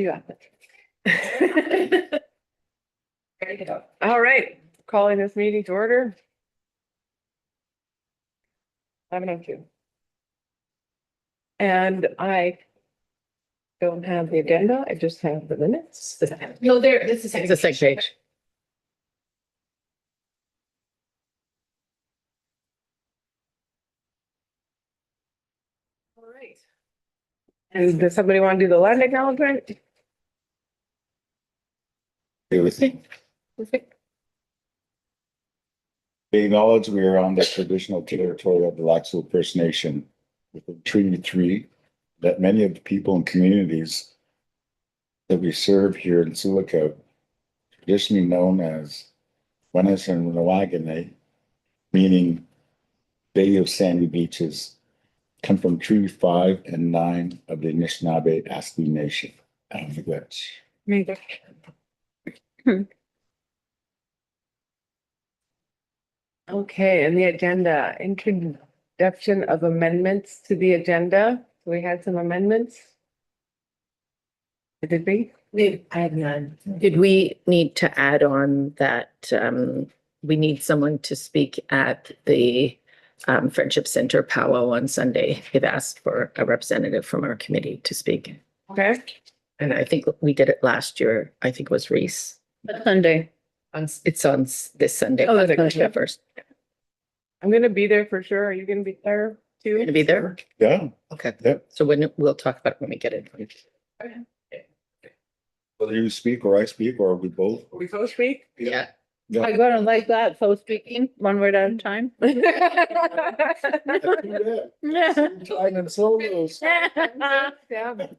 You got it. Ready to go. All right, calling this meeting to order. 11:02. And I don't have the agenda, I just have the minutes. No, this is It's the second page. All right. And does somebody want to do the land acknowledgement? Okay, with me. We acknowledge we are on the traditional territory of the Sioux First Nation within Treaty 3, that many of the people and communities that we serve here in Sioux, traditionally known as Wennes and Rawagane, meaning Bay of Sandy Beaches, come from Treaty 5 and 9 of the Anishinaabe Asli Nation. I don't think that's Neither. Okay, and the agenda, introduction of amendments to the agenda. We had some amendments. Did we? I have none. Did we need to add on that we need someone to speak at the Friendship Center powwow on Sunday? They've asked for a representative from our committee to speak. Okay. And I think we did it last year. I think it was Reese. Sunday. It's on this Sunday. Oh, that's gonna be- First. I'm gonna be there for sure. Are you gonna be there too? You're gonna be there? yeah. Okay. Yep. So we'll talk about it when we get it. Whether you speak or I speak or we both. We both speak? Yeah. Yeah. I gonna like that, so speaking, one word at a time. Yeah. Time and solos. That'd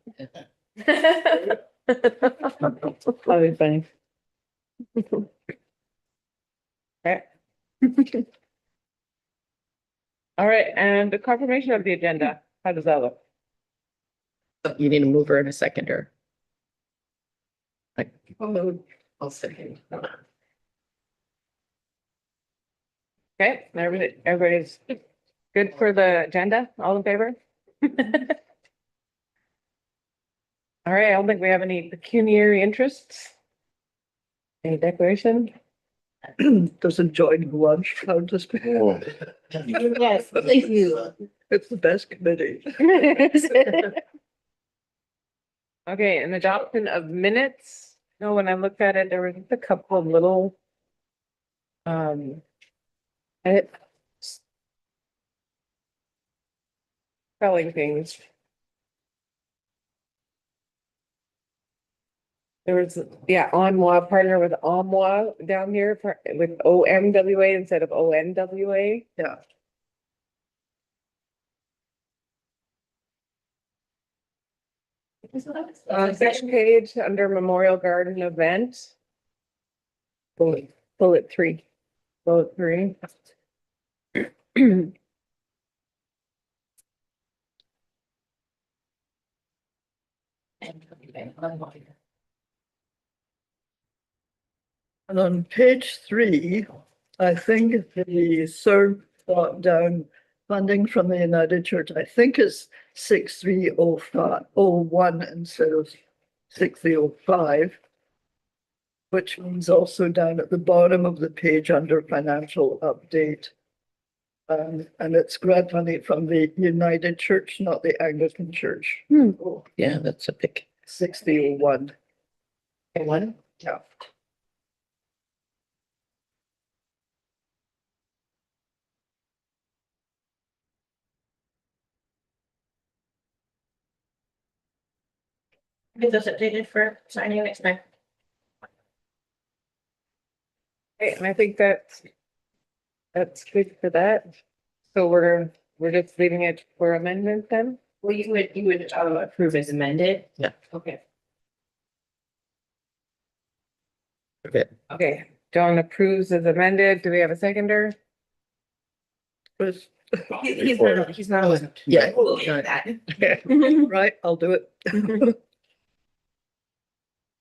be funny. Okay. All right, and the confirmation of the agenda, how does that look? You need a mover and a seconder. I'll second. Okay, everybody's good for the agenda, all in favor? All right, I don't think we have any pecuniary interests. Any declaration? Does enjoying lunch count as? Oh, Yes, thank you. It's the best committee. Okay, an adoption of minutes. No, when I looked at it, there was a couple of little edit spelling things. There was, yeah, Onwa, partner with Omwa down here with OMWA instead of ONWA. Yeah. Second page under Memorial Garden event. Bullet 3. Bullet 3. And on page 3, I think the third thought down, funding from the United Church, I think is 630501 instead of 6305. Which means also down at the bottom of the page under financial update. And it's grant money from the United Church, not the Anglican Church. Yeah, that's a pick. 6001. Okay, one. Yeah. Get those updated for signing next time. Okay, and I think that's good for that. So we're just leaving it for amendment then? Well, you would approve as amended? Yeah. Okay. Okay. Okay, John approves as amended. Do we have a seconder? Was, He's not. Yeah. We'll do that. right, I'll do it.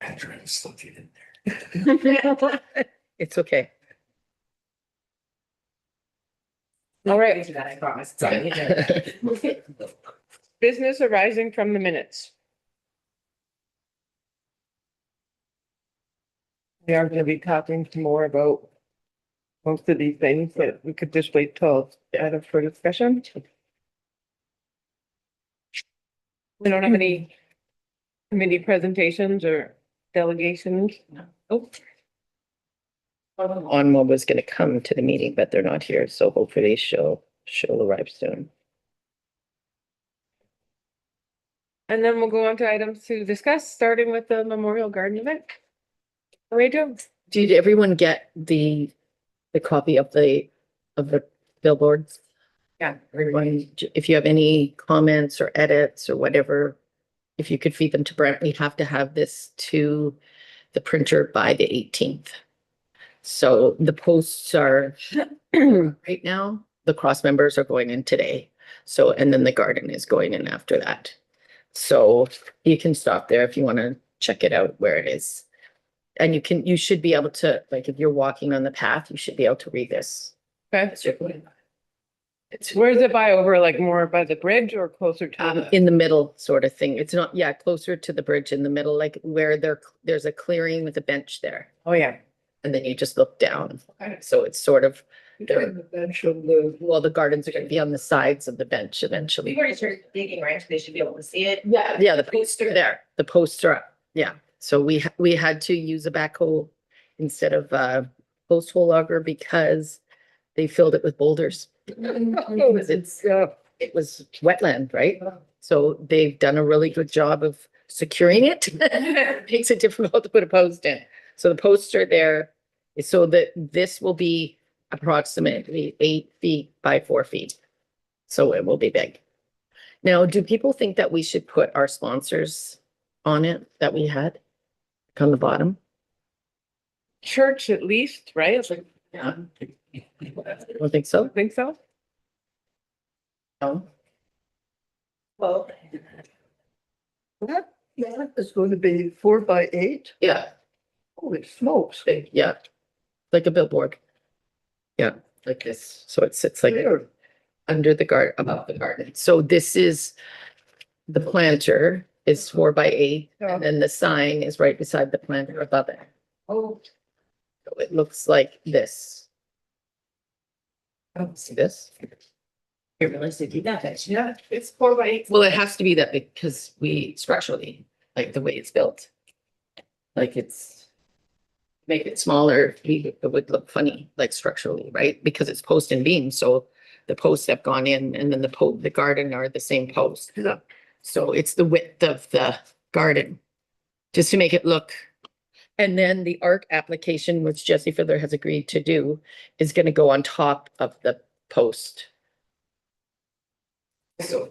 Andrew, I'm still getting there. It's okay. All right. Do that, I promise. Business arising from the minutes. We are gonna be talking some more about most of these things, but we could just wait till item for discussion. We don't have any committee presentations or delegations. Oh. Onma was gonna come to the meeting, but they're not here, so hopefully she'll arrive soon. And then we'll go on to items to discuss, starting with the Memorial Garden event. How are you doing? Did everyone get the copy of the billboards? Yeah. Everyone, if you have any comments or edits or whatever, if you could feed them to Brent, we have to have this to the printer by the 18th. So the posts are right now, the cross members are going in today. So, and then the garden is going in after that. So you can stop there if you want to check it out where it is. And you should be able to, like, if you're walking on the path, you should be able to read this. Okay, as you're going by. It's where's it by, over like more by the bridge or closer to the? in the middle sort of thing. It's not, yeah, closer to the bridge in the middle, like where there's a clearing with a bench there. Oh, yeah. And then you just look down. So it's sort of, The bench of the, well, the gardens are gonna be on the sides of the bench eventually. We've already started digging, right? So they should be able to see it. Yeah, the posts are there. The posts are up. Yeah. So we had to use a backhoe instead of a post hole auger because they filled it with boulders. It's, it was wetland, right? So they've done a really good job of securing it. Makes it difficult to put a post in. So the posts are there so that this will be approximately 8 feet by 4 feet. So it will be big. Now, do people think that we should put our sponsors on it that we had on the bottom? Church at least, right? Yeah. Don't think so? Think so? No. Well, that is going to be 4 by 8. Yeah, Holy smokes. big, yeah. Like a billboard. Yeah, like this. So it sits like There. under the guard, above the garden. So this is the planter is 4 by 8, Yeah. and then the sign is right beside the planter above it. oh, So it looks like this. See this? you realize they did that. Yeah, it's 4 by 8. Well, it has to be that because we structurally, like the way it's built. Like it's, make it smaller, it would look funny, like structurally, right? Because it's post and beam, so the posts have gone in and then the garden are the same post. Yeah. So it's the width of the garden, just to make it look. And then the art application, which Jesse Fiddler has agreed to do, is gonna go on top of the post. So,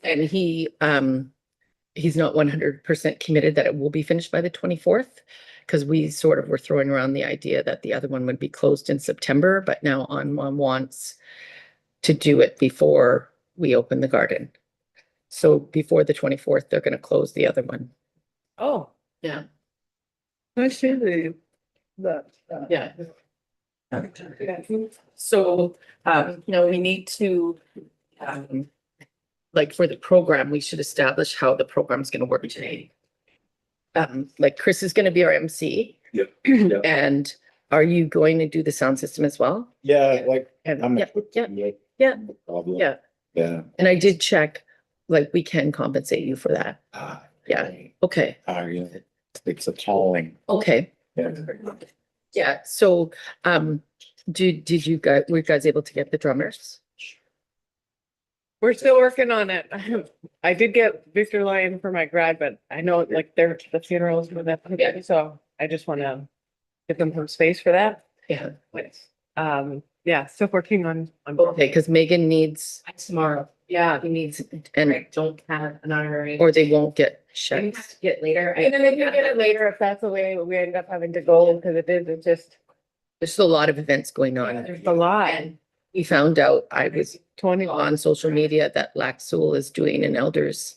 and he's not 100% committed that it will be finished by the 24th. Because we sort of were throwing around the idea that the other one would be closed in September, but now Onma wants to do it before we open the garden. So before the 24th, they're gonna close the other one. Oh, Yeah. I see that. Yeah. So, we need to, like for the program, we should establish how the program's gonna work today. Like Chris is gonna be our MC. Yep. And are you going to do the sound system as well? Yeah, like, And, I'm. yeah, yeah, Yeah. yeah, Problem. yeah. Yeah. And I did check, like, we can compensate you for that. Ah, Yeah. Okay, yeah, it's a calling. okay. Yeah. Yeah, so, did you guys, were you guys able to get the drummers? we're still working on it. I did get Victor Lyon for my grad, but I know like the funerals with that, Yeah. so I just wanna give them some space for that. Yeah. Yeah, still working on. Okay, because Megan needs, Tomorrow. Yeah. he needs, I and, don't have an honorary. or they won't get I have checks. to get later. And then if you get it later, if that's the way we end up having to go, because it's just, There's a lot of events going on. there's a lot. And we found out, I was 20 on social media that Lac Seul is doing an elders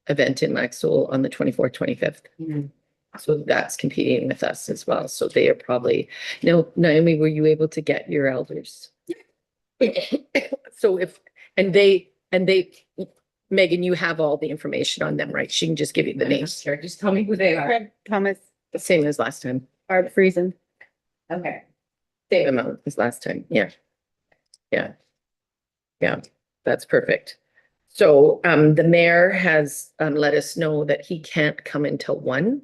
event in Lac Seul on the 24th, 25th. Mhm. So that's competing with us as well. So they are probably, no, Naomi, were you able to get your elders? So if, and they, Megan, you have all the information on them, right? She can just give you the names. Sure, just tell me who they are. Thomas. The same as last time. Barb Friesen. Okay. Same amount as last time, yeah. Yeah. Yeah, that's perfect. So, the mayor has, let us know that he can't come until 1,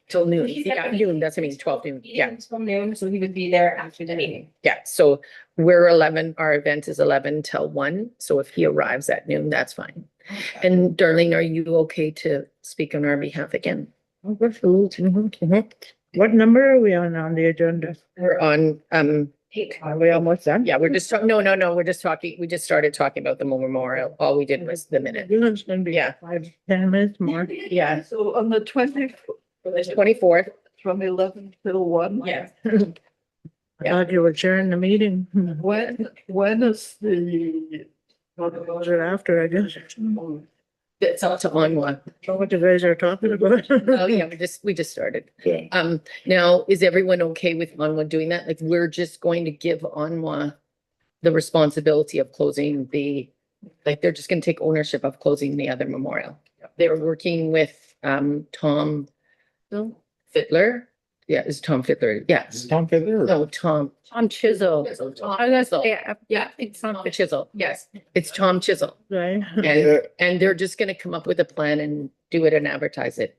till noon. Yeah, noon, that's what I mean, 12 noon, yeah. Till noon, so he would be there after the meeting. Yeah, so we're 11, our event is 11 till 1, so if he arrives at noon, that's fine. And Darlene, are you okay to speak on our behalf again? Mhm. What number are we on the agenda? We're on, Are we almost done? yeah, we're just, no, we're just talking, we just started talking about the memorial. All we did was the minute. It's gonna be Yeah. 5, 10 minutes more. Yeah, So on the 24th, from 11 till 1. yeah. I thought you were chairing the meeting. When is the? Was it after, I guess? It's up to on one. Know what you guys are talking about? Oh, yeah, we just started. Yeah. Now, is everyone okay with Onwa doing that? Like, we're just going to give Onwa the responsibility of closing like, they're just gonna take ownership of closing the other memorial. They were working with, Tom Fiddler. Yeah, it's Tom Fiddler. Yes. Tom Fiddler? No, Tom. Tom Chisel. Tom I was Chisel. gonna say, Yeah, it's Tom Chisel. Yes, it's Tom Chisel. Right. And, and they're just gonna come up with a plan and do it and advertise it.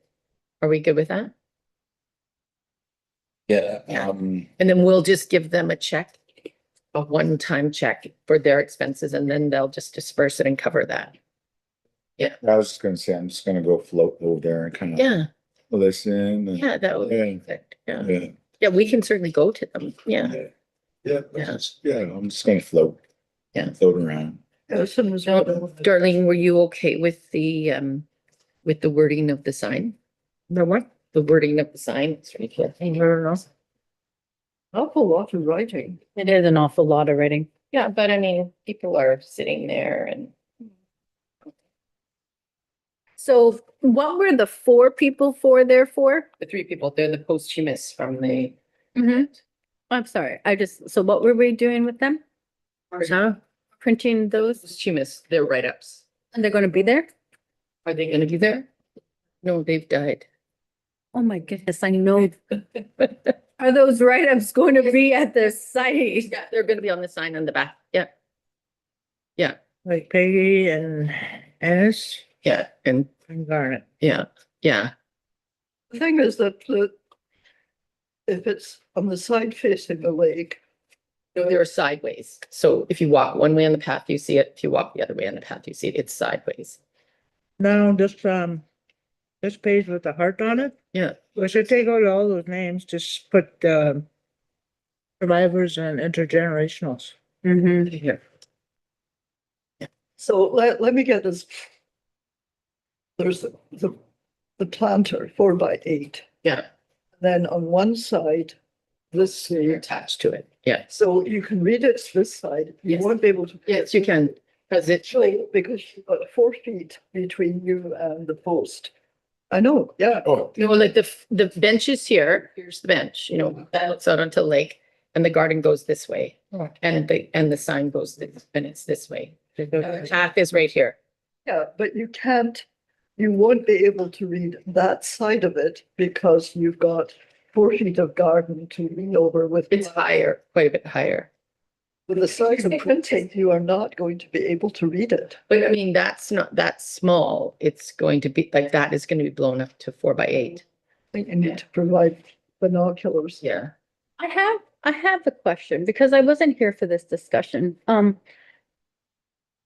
Are we good with that? Yeah. Yeah. And then we'll just give them a check, a one-time check for their expenses, and then they'll just disperse it and cover that. I was just gonna say, I'm just gonna go float over there and kind of Yeah, listen. and- yeah, that would Yeah. be perfect. Yeah, Yeah. yeah, we can certainly go to them. Yeah. Yeah, yeah, I'm just gonna float. Yeah. Float around. As soon as. So, Darlene, were you okay with the wording of the sign? The what? The wording of the sign? It's right here. I don't know. Awful lot of writing. It is an awful lot of writing. Yeah, but I mean, people are sitting there and So what were the 4 people there for? the 3 people, they're the posthumous from the. I'm sorry, so what were we doing with them? Huh? Printing those, Posthumous, they're write-ups. and they're gonna be there? Are they gonna be there? No, they've died. Oh my goodness, I know. Are those write-ups going to be at the site? Yeah, they're gonna be on the sign on the back. Yeah. Yeah, Like Peggy and Ennis yeah, and and Garnet. yeah, yeah, The thing is that if it's on the side facing the lake, no, they're sideways. So if you walk one way on the path, you see it. If you walk the other way on the path, you see it. It's sideways. No, this page with the heart on it. Yeah, We should take out all those names, just put survivors and intergenerationals. Mm-hmm. here. so let me get this. There's the planter 4x8. Yeah, Then on one side, this you're here. attached to it. Yeah. So you can read it this side. You Yes. won't be able to. Yes, you can, because it, Actually, because you've got 4 feet between you and the post. I know, yeah. Oh, you know, like the bench is here, here's the bench, you know, that looks out onto the lake. And the garden goes this way, and the sign goes this, and it's this way. The path is right here. Yeah, but you won't be able to read that side of it because you've got 4 feet of garden to lean over with. It's higher, quite a bit higher. With the size of printing, you are not going to be able to read it. But I mean, that's not that small. It's going to be like that is going to be blown up to 4x8. I think you need to provide binoculars. Yeah. I have a question because I wasn't here for this discussion.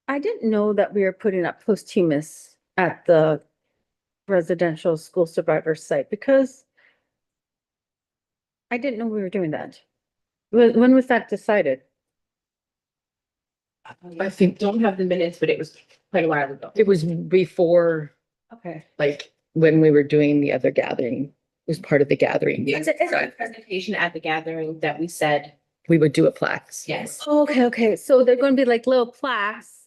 I didn't know that we were putting up posthumous at the residential school survivor site because I didn't know we were doing that. When was that decided? I think Don't have the minutes, but it was quite a while ago. it was before, Okay. like, when we were doing the other gathering. It was part of the gathering. It's a presentation at the gathering that we said, We would do a plaques. yes. Okay. So they're going to be like little plaques,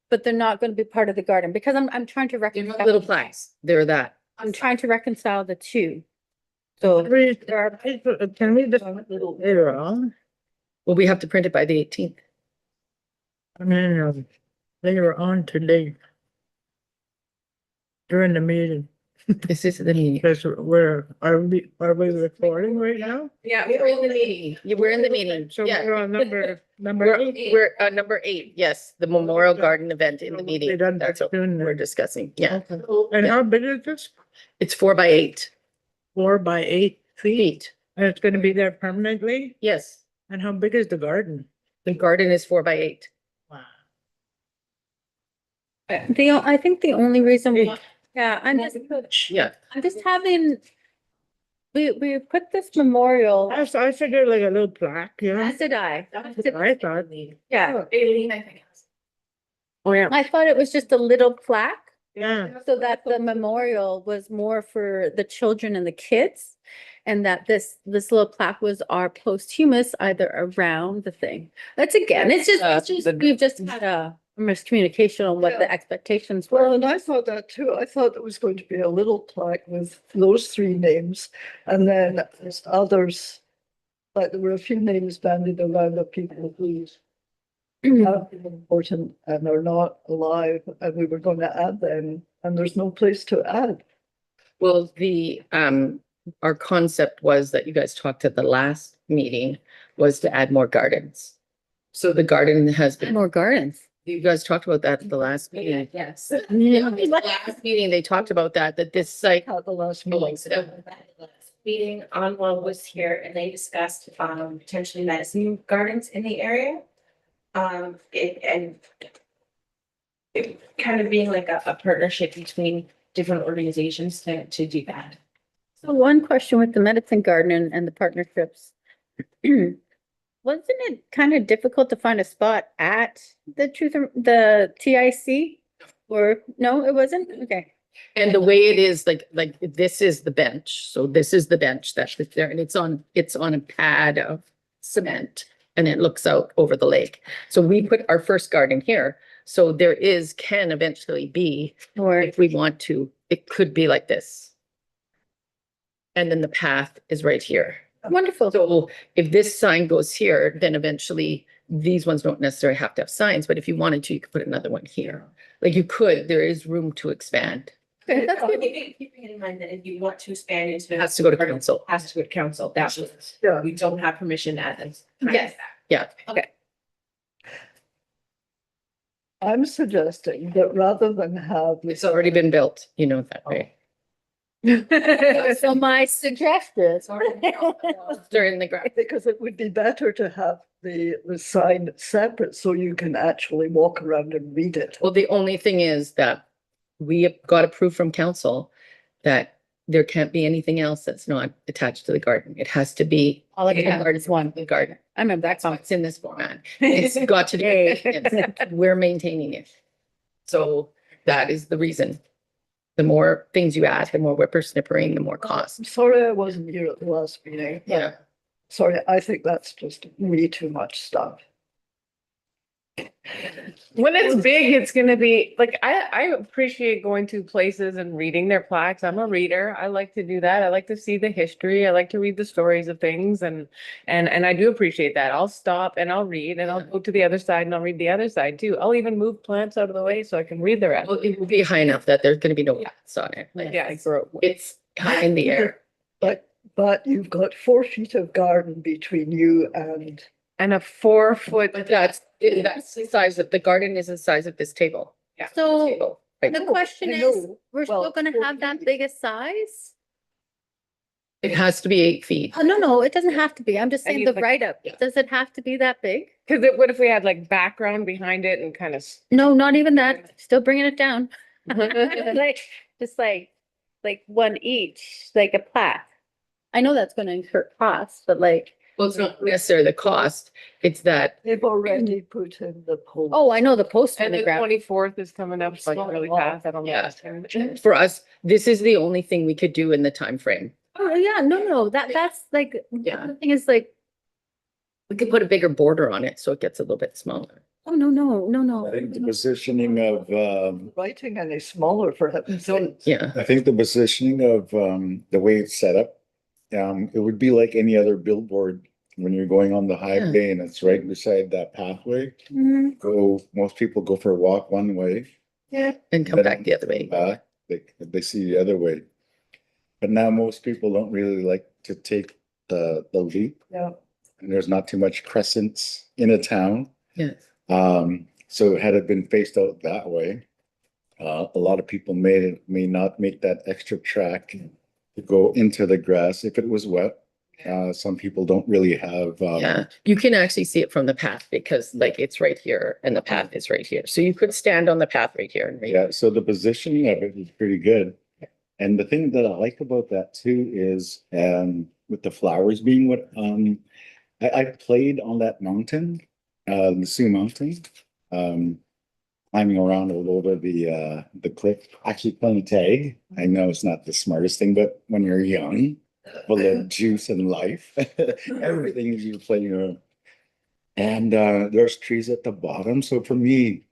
but they're not going to be part of the garden because I'm trying to They're reconcile. not little plaques. They're that. I'm trying to reconcile the two. So there are, Can we just later on? Well, we have to print it by the 18th. I mean, later on today. During the meeting. This is the meeting. Because are we recording right now? Yeah, we're in the meeting. We're in the meeting. So Yeah. we're on number We're, 8. we're, number 8, yes, the Memorial Garden event in the So meeting. we're done That's what soon then. we're discussing. Yeah, Okay. And Yeah. how big is this? it's 4 by 8 4 by 8 feet? feet. And it's gonna be there permanently? Yes, And how big is the garden? the garden is 4 by 8. Wow. I think the only reason yeah, Yeah. I'm just having, we put this memorial, I figured like a little plaque, you know? as did I. I thought. Yeah, Aileen, I think. Oh, yeah. I thought it was just a little plaque, Yeah. so that the memorial was more for the children and the kids. And that this little plaque was our posthumous either around the thing. That's again, it's just, we've just had a miscommunication on what the expectations Well, were. and I thought that too. I thought there was going to be a little plaque with those 3 names. And then there's others, like there were a few names bandied around of people who have been important and are not alive. And we were going to add them and there's no place to add. Well, our concept was that you guys talked at the last meeting was to add more gardens. So the garden has been, More gardens. you guys talked about that at the last meeting. Yes. Yeah, the last meeting, they talked about that this site. At the last meeting. Meeting on one was here and they discussed potentially medicine gardens in the area. It kind of being like a partnership between different organizations to do that. So one question with the medicine garden and the partnerships. Wasn't it kind of difficult to find a spot at the TIC? Or, no, it wasn't? Okay. And the way it is, like this is the bench. So this is the bench that's there and it's on a pad of cement and it looks out over the lake. So we put our first garden here. So can eventually be, Or, if we want to, it could be like this. And then the path is right here. wonderful. So if this sign goes here, then eventually these ones don't necessarily have to have signs, but if you wanted to, you could put another one here. Like there is room to expand. Okay, that's good. Keeping in mind that if you want to expand into. It has to go to council. Has to go to council. That was, Yeah. we don't have permission at this. Yes. Yeah. I'm suggesting that rather than have It's already been built, you know that, right? So my suggestion. They're in the ground. because it would be better to have the sign separate so you can actually walk around and read it. Well, the only thing is that we have got approved from council that there can't be anything else that's not attached to the garden. It has to be. All of the gardens one. The garden. I remember that So song. it's in this format. It's got to be, we're maintaining it. So that is the reason. The more things you add, the more whippersnippering, the more cost. I'm sorry I wasn't here at the last meeting. but Yeah. Sorry, I think that's just way too much stuff. When it's big, it's gonna be, like, I appreciate going to places and reading their plaques. I'm a reader. I like to do that. I like to see the history. I like to read the stories of things and I do appreciate that. I'll stop and I'll read and I'll go to the other side and I'll read the other side too. I'll even move plants out of the way so I can read the rest. Well, it will be high enough that there's gonna be no paths on it. Like, Yeah. it's high in the air. But you've got 4 feet of garden between you and, And a 4 foot, But that's the size of, the garden is the size of this table. So Table, right? the question I is, know. we're Well, still gonna have that 4 feet. big a size? It has to be 8 feet. Oh, no, it doesn't have to be. I'm just saying need, the like- write-up. Yeah. Does it have to be that big? cause what if we had like background behind it and kind of. No, not even that. Still bringing it down. Like, just like one each, like a plaque. I know that's gonna incur costs, but like, Well, it's not necessarily the cost. It's that, they've already put in the pole. oh, I know the post on And the the ground. 24th is coming up like really fast. I don't know. Yeah. for us, this is the only thing we could do in the time frame. Oh, yeah, no, that's like, Yeah. the thing is like, We could put a bigger border on it so it gets a little bit smaller. oh, no. I think the positioning of, Writing any smaller for heaven's sake. Yeah. I think the positioning of, the way it's set up, it would be like any other billboard when you're going on the highway and it's right beside that pathway. Most people go for a walk one way. And come back the other way. Back, they see the other way. but now most people don't really like to take the leap. Yeah. And there's not too much crescents in a town. Yes. So had it been faced out that way, a lot of people may not make that extra track to go into the grass if it was wet. Some people don't really have, Yeah, you can actually see it from the path because like it's right here and the path is right here. So you could stand on the path right here and read. yeah, so the positioning of it is pretty good. And the thing that I like about that too is, with the flowers being what, I played on that mountain, the Sioux Mountain, climbing around all over the cliff, actually playing tag. I know it's not the smartest thing, but when you're young, full of juice and life, everything is you're playing around. And there's trees at the bottom. So for me,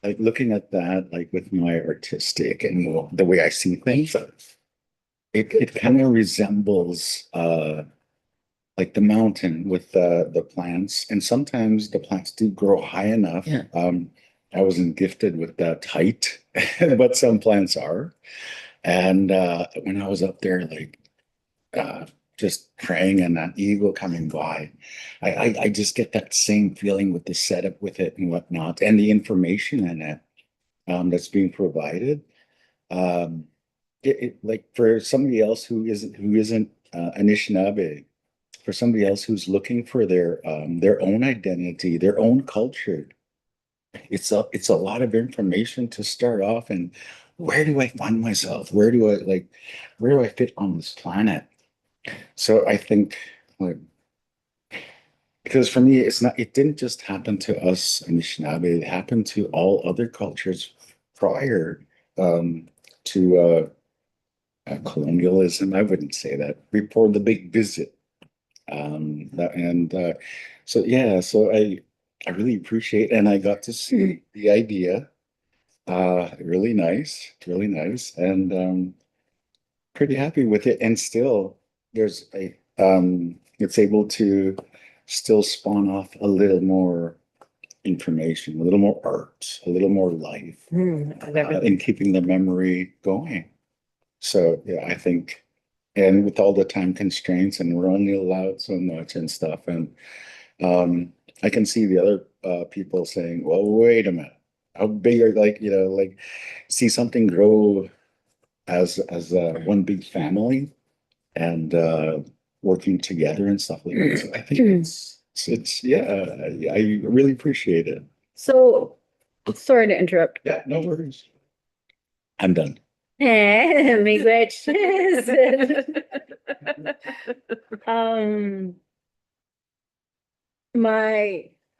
like looking at that, like with my artistic and the way I see things, it kind of resembles like the mountain with the plants. And sometimes the plants do grow high enough. Yeah. I wasn't gifted with that height, but some plants are. And when I was up there, like just praying and that eagle coming by, I just get that same feeling with the setup with it and whatnot, and the information in it that's being provided. Like for somebody else who isn't Anishinaabe, for somebody else who's looking for their own identity, their own culture, it's a lot of information to start off. And where do I find myself? Where do I fit on this planet? So I think, like, because for me, it didn't just happen to us Anishinaabe, it happened to all other cultures prior to colonialism. I wouldn't say that. Before the big visit. So yeah, so I really appreciate, and I got to see the idea. Really nice, really nice, and pretty happy with it. And still, it's able to still spawn off a little more information, a little more art, a little more life, in keeping the memory going. So yeah, I think, and with all the time constraints, and we're only allowed so much and stuff, and I can see the other people saying, "Well, wait a minute, how big are like see something grow as one big family and working together and stuff like that." So I think it's yeah, I really appreciate it. So, sorry to interrupt. Yeah, no worries. I'm done. Miigwetches.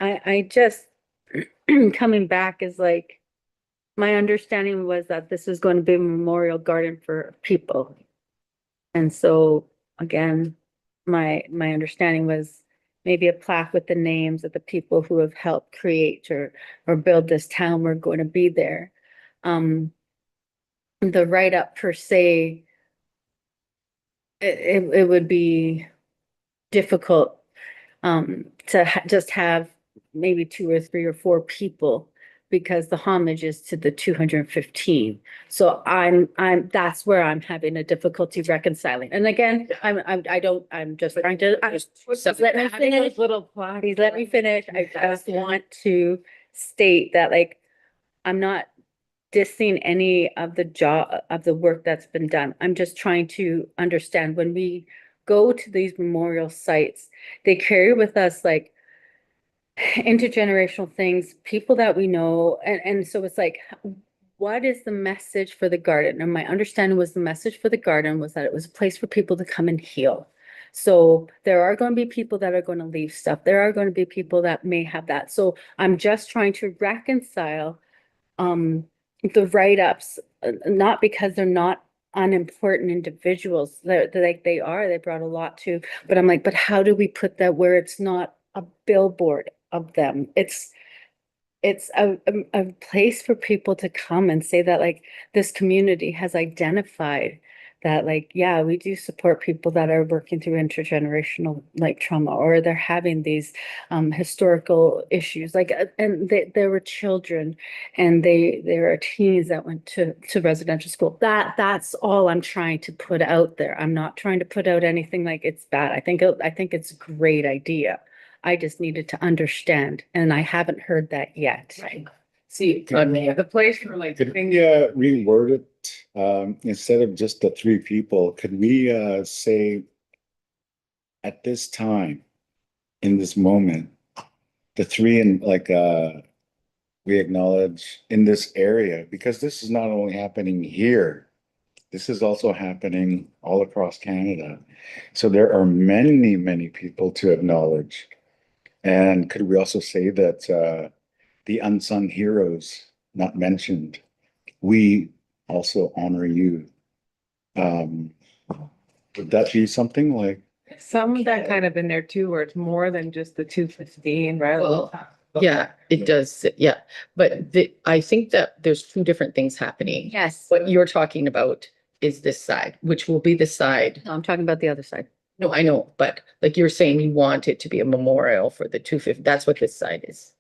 I just coming back is like, my understanding was that this is going to be a memorial garden for people. And so again, my understanding was maybe a plaque with the names of the people who have helped create or build this town were going to be there. The write-up per se, it would be difficult to just have maybe 2 or 3 or 4 people because the homage is to the 215. So that's where I'm having a difficulty reconciling. And again, I'm just trying to, just let me finish. Little plaques. Please let me finish. I just want to state that, like, I'm not dissing any of the work that's been done. I'm just trying to understand when we go to these memorial sites, they carry with us like intergenerational things, people that we know. And so it's like, what is the message for the garden? And my understanding was the message for the garden was that it was a place for people to come and heal. So there are going to be people that are going to leave stuff. There are going to be people that may have that. So I'm just trying to reconcile the write-ups, not because they're not unimportant individuals. They brought a lot to, but I'm like, but how do we put that where it's not a billboard of them? It's a place for people to come and say that, like, this community has identified that like, yeah, we do support people that are working through intergenerational like trauma, or they're having these historical issues. Like, and there were children and there are teens that went to residential school. That's all I'm trying to put out there. I'm not trying to put out anything like it's bad. I think it's a great idea. I just needed to understand, and I haven't heard that yet. Right. See, Could the place for like could things. we reword it, instead of just the three people, could we say at this time, in this moment, the three and like we acknowledge in this area, because this is not only happening here, this is also happening all across Canada. So there are many, many people to acknowledge. And could we also say that the unsung heroes not mentioned, we also honor you? Would that be something like? Some of that kind of in there too, where it's more than just the 215, right? Well, yeah, it does. Yeah. But I think that there's two different things happening. Yes. What you're talking about is this side, which will be the side. No, I'm talking about the other side. No, I know, but like you're saying, you want it to be a memorial for the 250. That's what this side is.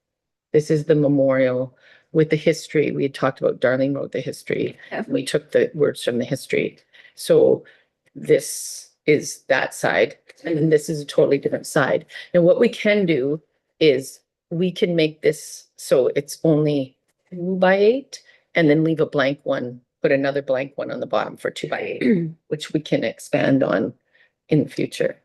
This is the memorial with the history. We had talked about, Darlene wrote the history. Yeah. We took the words from the history. So this is that side, and then this is a totally different side. And what we can do is we can make this so it's only 2x8 and then leave a blank one, put another blank one on the bottom for 2x8, which we can expand on in the future.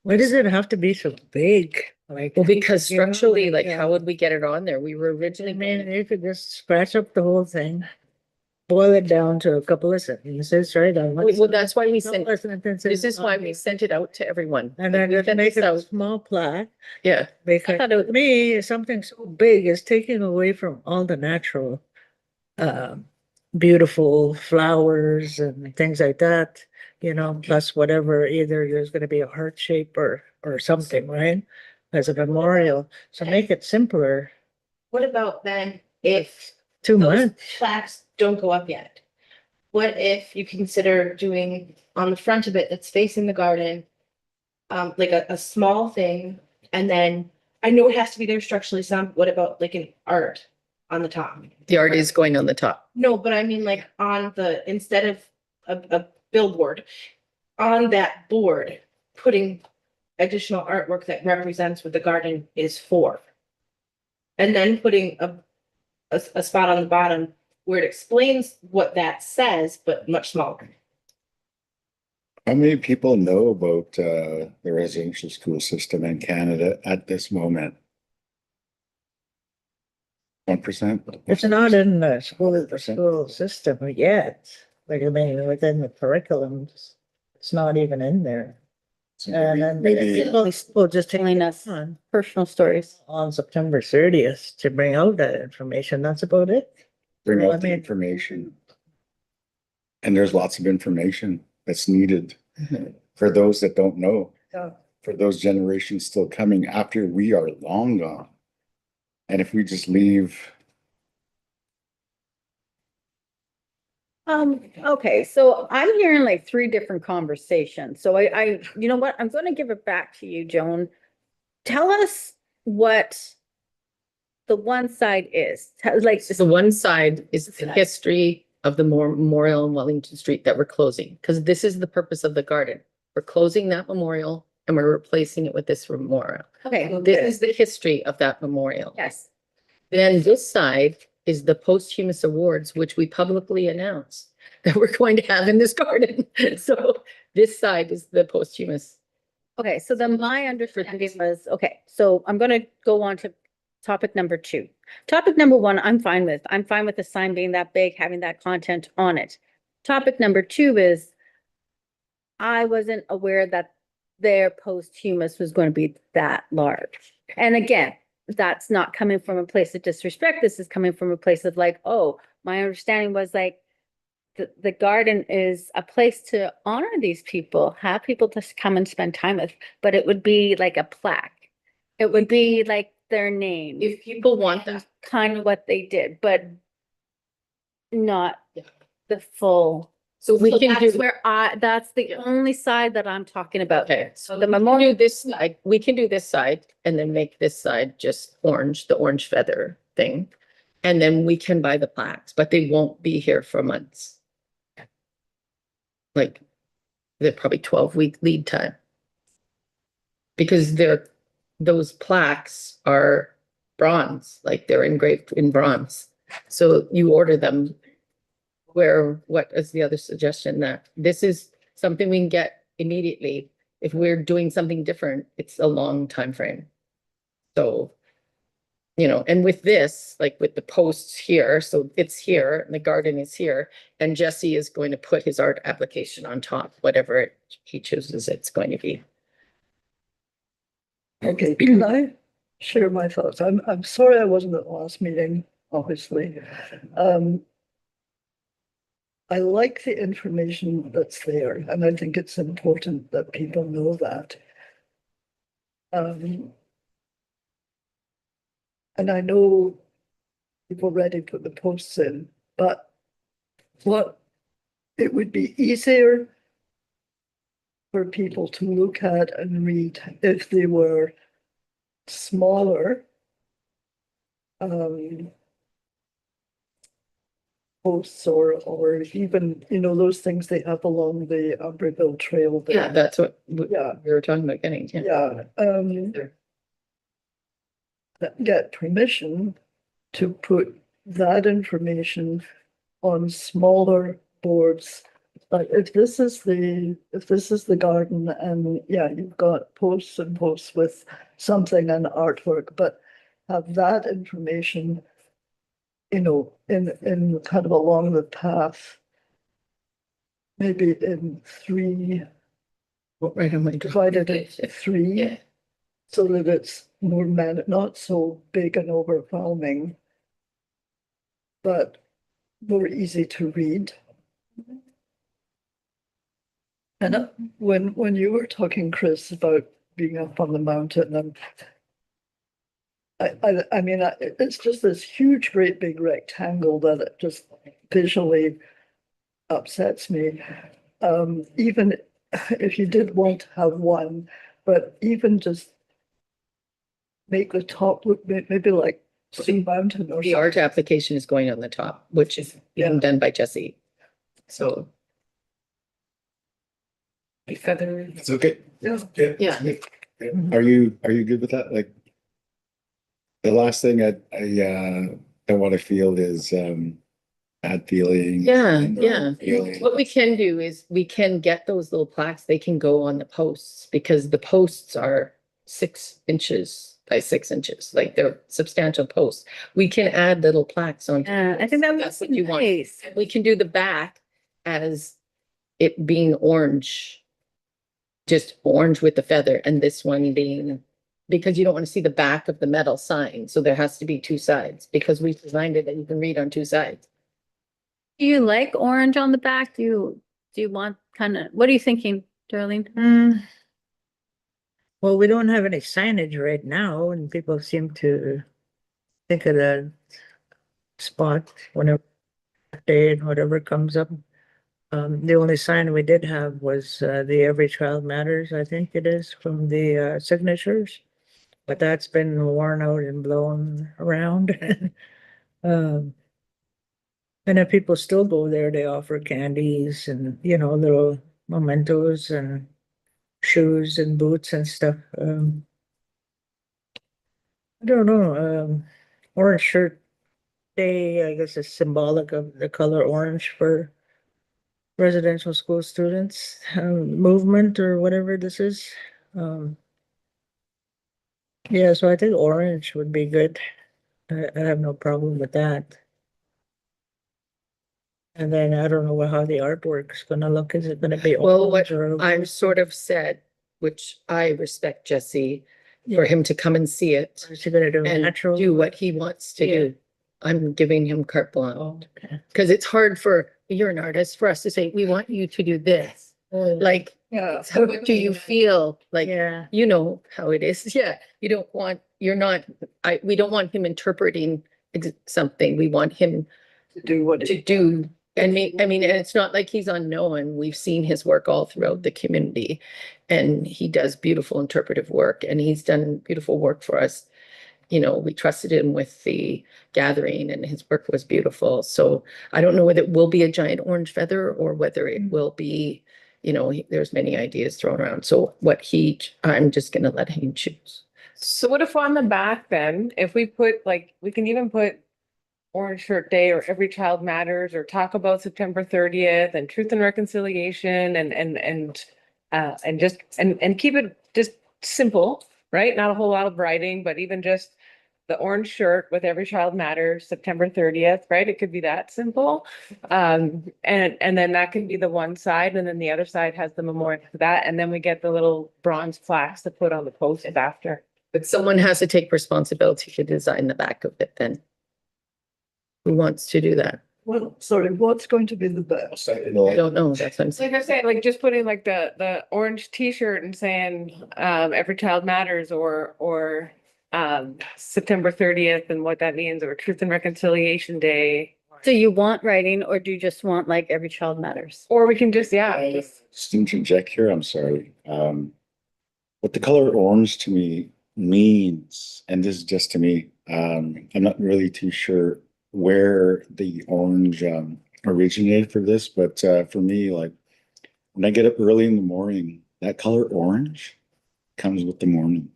Why does it have to be so big? Like, Well, because you know, structurally, like, yeah. how would we get it on there? We were I originally, mean, you could just scratch up the whole thing, boil it down to a couple of sentences, right? well, that's why we sent, Couple of sentences this is why we on- sent it out to everyone. And then We just sent make this it a out. small plaque, Yeah, because thought it was- to me, something so big is taking away from all the natural, beautiful flowers and things like that, you know, plus whatever, either there's gonna be a heart shape or something, right? As a memorial, so make it simpler, What about then if too those much. plaques don't go up yet? What if you consider doing on the front of it that's facing the garden, like a small thing, and then I know it has to be there structurally sound, what about like an art on the top? the art is going on the top. No, but I mean like on the, instead of a billboard, on that board, putting additional artwork that represents what the garden is for. And then putting a spot on the bottom where it explains what that says, but much smaller. How many people know about the residential school system in Canada at this moment? 1%? It's not in the school, the 1%? school system yet, like, I mean, within the curriculums, it's not even in there. And then Maybe we'll just take Telling us personal stories. on September 30th to bring out that information, that's about it. bring Well, I out the mean- information. And there's lots of information that's needed Mm-hmm. for those that don't know, Yeah. for those generations still coming after we are long gone. And if we just leave, Okay, so I'm hearing like three different conversations. So you know what? I'm gonna give it back to you, Joan. Tell us what the one side is. Like, The one side is the history of the memorial in Wellington Street that we're closing, because this is the purpose of the garden. We're closing that memorial and we're replacing it with this memorial. okay, This is the history of that memorial. yes, Then this side is the posthumous awards, which we publicly announced that we're going to have in this garden. So this side is the posthumous. okay, so then my understanding was, okay, so I'm gonna go on to topic number 2. Topic number 1, I'm fine with. I'm fine with the sign being that big, having that content on it. Topic number 2 is I wasn't aware that their posthumous was going to be that large. And again, that's not coming from a place of disrespect. This is coming from a place of like, oh, my understanding was like the garden is a place to honor these people, have people to come and spend time with, but it would be like a plaque. It would be like their name, If people want that, kind of what they did, but not Yeah. the full. So we can That's do, where that's the only side that I'm talking about. okay, So so the we can memorial, do this side, we can do this side and then make this side just orange, the orange feather thing. And then we can buy the plaques, but they won't be here for months. Like, they're probably 12-week lead time. Because those plaques are bronze, like they're engraved in bronze. So you order them what is the other suggestion that this is something we can get immediately. If we're doing something different, it's a long time frame. So, and with this, like with the posts here, so it's here, and the garden is here, and Jesse is going to put his art application on top, whatever he chooses it's going to be. Okay, can I share my thoughts? I'm sorry I wasn't at the last meeting, obviously. I like the information that's there, and I think it's important that people know that. And I know you've already put the posts in, but it would be easier for people to look at and read if they were smaller posts or even, those things they have along the Umberville Trail there. Yeah, that's what Yeah. we were talking about getting. Yeah, get permission to put that information on smaller boards. Like if this is the garden and yeah, you've got posts and posts with something and artwork, but have that information, in kind of along the path, maybe in three, Right on my. divided into three. Yeah. So that it's not so big and overwhelming, but more easy to read. And when you were talking, Chris, about being up on the mountain, and I mean, it's just this huge, great big rectangle that it just visually upsets me. Even if you did want to have one, but even just make the top look maybe like Sioux Mountain or The art something. application is going on the top, which is being Yeah. done by Jesse. So. Feather. It's okay. Yeah. Yeah. Are you good with that? Like, the last thing I don't want to feel is, bad feelings. Yeah, and yeah. feelings. What we can do is we can get those little plaques, they can go on the posts because the posts are 6 inches by 6 inches, like they're substantial posts. We can add little plaques on. I think that That's was what you want. nice. We can do the back as it being orange. Just orange with the feather and this one being, because you don't want to see the back of the metal sign. So there has to be 2 sides because we designed it that you can read on 2 sides. Do you like orange on the back? Do you want what are you thinking, Darlene? Well, we don't have any signage right now and people seem to think of the spot whenever day and whatever comes up. The only sign we did have was the Every Child Matters, I think it is, from the signatures. But that's been worn out and blown around. And if people still go there, they offer candies and, little mementos and shoes and boots and stuff. I don't know, orange shirt day, I guess is symbolic of the color orange for residential school students, movement or whatever this is. Yeah, so I think orange would be good. I have no problem with that. And then I don't know how the artwork's gonna look. Is it gonna be Well, what orange or? I'm sort of said, which I respect Jesse, for Yeah. him to come and see it Is he gonna do and natural? do what he wants to Yeah. do. I'm giving him carte blanche. Oh, okay. Because it's hard you're an artist, for us to say, we want you to do this. Like, Yeah. what do you feel? Like, Yeah, you know how it is. Yeah, we don't want him interpreting something. We want him To do what to do And I mean, and it's not like he's unknown. We've seen his work all throughout the community. And he does beautiful interpretive work and he's done beautiful work for us. You know, we trusted him with the gathering and his work was beautiful. So I don't know whether it will be a giant orange feather or whether it will be, you know, there's many ideas thrown around. So I'm just gonna let him choose. So what if on the back then, if we put like, we can even put Orange Shirt Day or Every Child Matters or talk about September 30th and Truth and Reconciliation and just and keep it just simple, right? Not a whole lot of writing, but even just the orange shirt with Every Child Matters, September 30th, right? It could be that simple. And then that can be the one side, and then the other side has the memorial to that, and then we get the little bronze plaques to put on the post after. But someone has to take responsibility to design the back of it then. Who wants to do that? Well, sorry, what's going to be the best? I don't know. That's what I'm saying. Like I said, like just putting like the orange t-shirt and saying Every Child Matters or September 30th and what that means, or Truth and Reconciliation Day. So you want writing or do you just want like Every Child Matters? Or we can just, yeah, Just interject here, I'm sorry. What the color orange to me means, and this is just to me, I'm not really too sure where the orange originated for this, but for me, like when I get up early in the morning, that color orange comes with the morning.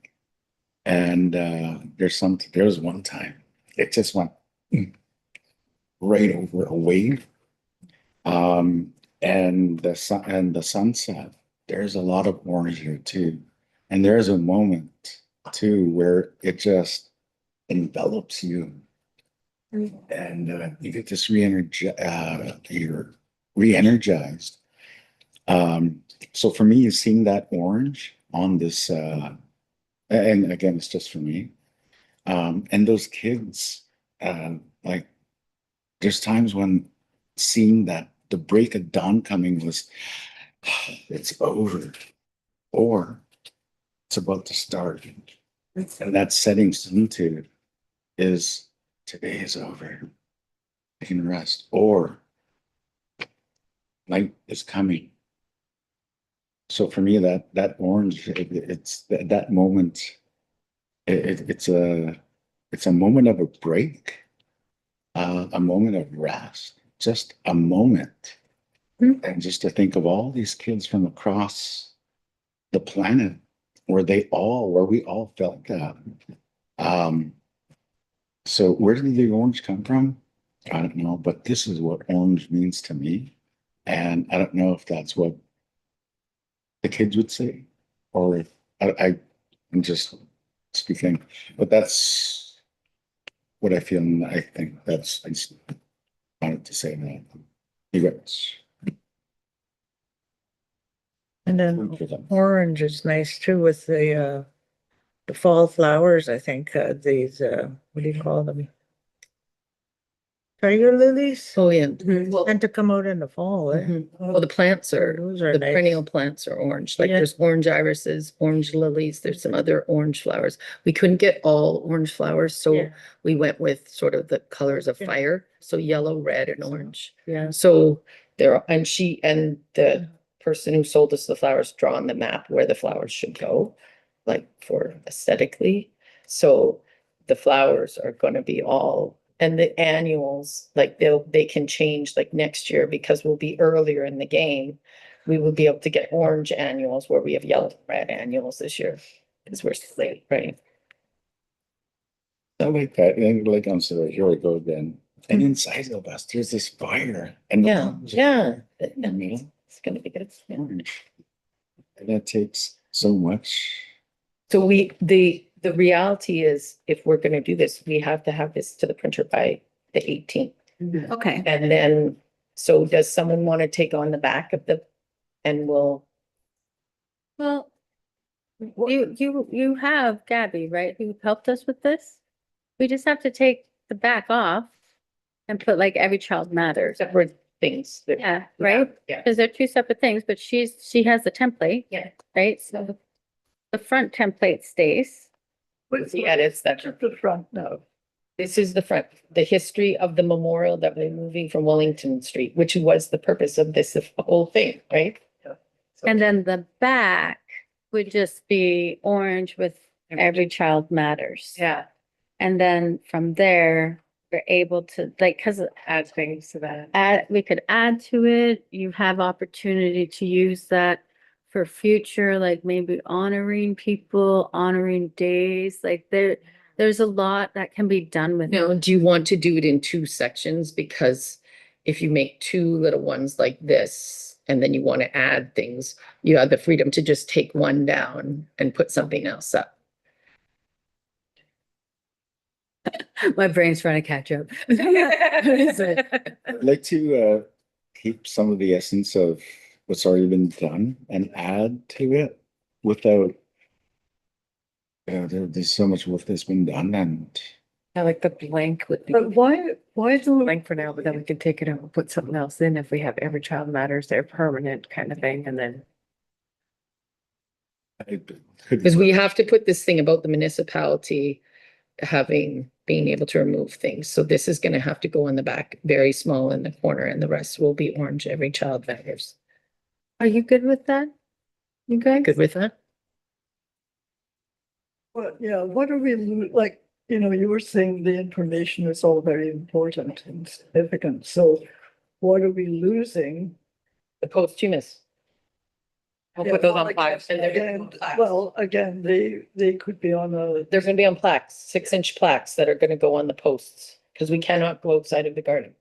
And there was one time it just went right over a wave. And the sunset, there's a lot of orange here too. And there's a moment too where it just envelops you. And you get this you're re-energized. So for me, seeing that orange on this, and again, it's just for me. And those kids, like, there's times when seeing that the break of dawn coming was, it's over, or it's about to start. And that setting into is today is over. I can rest, or night is coming. So for me, that orange, it's that moment. It's a moment of a break, a moment of rest, just a moment, and just to think of all these kids from across the planet, where we all felt that. So where did the orange come from? I don't know, but this is what orange means to me, and I don't know if that's what the kids would say, or if I'm just speaking, but that's what I feel, and I think I just wanted to say that. You guys. And then orange is nice too with the fall flowers, I think, these, what do you call them? Tiger lilies, Oh, yeah. Well, tend to come out in the fall, eh? mhm. Well, the plants Those are the nice. perennial plants are orange. Like Yeah. there's orange irises, orange lilies, there's some other orange flowers. We couldn't get all orange flowers, so Yeah. we went with sort of the colors of Yeah. fire. So yellow, red, and orange. Yeah. So and the person who sold us the flowers drawn the map where the flowers should go, like for aesthetically. So the flowers are gonna be all, and the annuals, like they can change like next year because we'll be earlier in the game. We will be able to get orange annuals where we have yellow, and red annuals this year, because we're late, right? I like that, and like I'm sorry, here we go again. And inside of us, there's this fire, and the Yeah, orange yeah. in the middle, It's gonna be good. Yeah. orange. And that takes so much. So the reality is, if we're gonna do this, we have to have this to the printer by the 18th. Okay. And then, so does someone want to take on the back of and we'll, Well, you have Gabby, right, who helped us with this? We just have to take the back off and put like Every Child Matters. separate things. that- Yeah, right? Yeah. Because they're two separate things, but she has the template. Yeah. Right? So the front template stays. What's The edits that at the front now? This is the front, the history of the memorial that we're moving from Wellington Street, which was the purpose of this whole thing, right? And then the back would just be orange with Every Child Matters. Yeah, And then from there, we're able to, like, cause add things to that. we could add to it. You have opportunity to use that for future, like maybe honoring people, honoring days, like there's a lot that can be done with it. Now, do you want to do it in two sections? Because if you make two little ones like this, and then you want to add things, you have the freedom to just take one down and put something else up. My brain's trying to catch up. I'd like to keep some of the essence of what's already been done and add to it without there's so much work that's been done, and I like the blank would be But why do, blank for now, but then we can take it out and put something else in if we have Every Child Matters, they're permanent kind of thing, and then. it could Because we have to put this thing about the municipality being able to remove things. So this is gonna have to go in the back, very small in the corner, and the rest will be orange. Every Child Matters. Are you good with that? You guys? Good with that? what are we, like, you were saying the information is all very important and significant, so what are we losing? The posthumous. We'll Yeah, put those well, on plaques. and they're gonna Again, be on plaques. well, again, they could be on They're gonna be on plaques, 6-inch plaques that are gonna go on the posts, because we cannot go outside of the garden.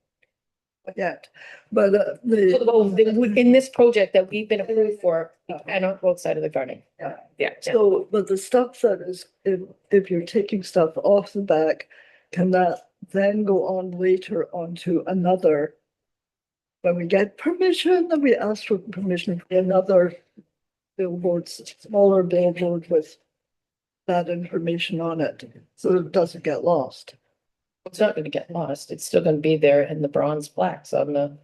yet, but In this project that we've been approved for, we cannot go outside of the garden. Yeah. so, but the stuff that is, if you're taking stuff off the back, can that then go on later onto another? When we get permission, then we ask for permission for another billboard, smaller billboard with that information on it, so it doesn't get lost. It's not gonna get lost. It's still gonna be there in the bronze plaques on the.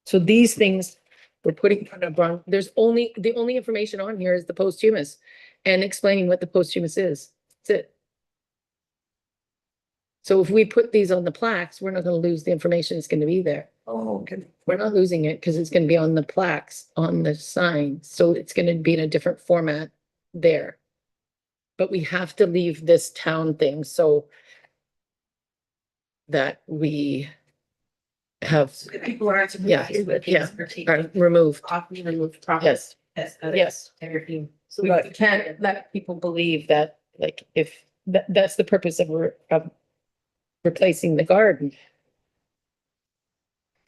So these things, we're putting on a bronze, the only information on here is the posthumous and explaining what the posthumous is. That's it. So if we put these on the plaques, we're not gonna lose the information. It's gonna be there. Oh, okay. We're not losing it because it's gonna be on the plaques, on the sign, so it's gonna be in a different format there. But we have to leave this town thing so that we have, People aren't. Yeah, yeah, are removed. Often removed from. Yes, Yes. yes. Everything. We can't let people believe that, like, if, that's the purpose of replacing the garden.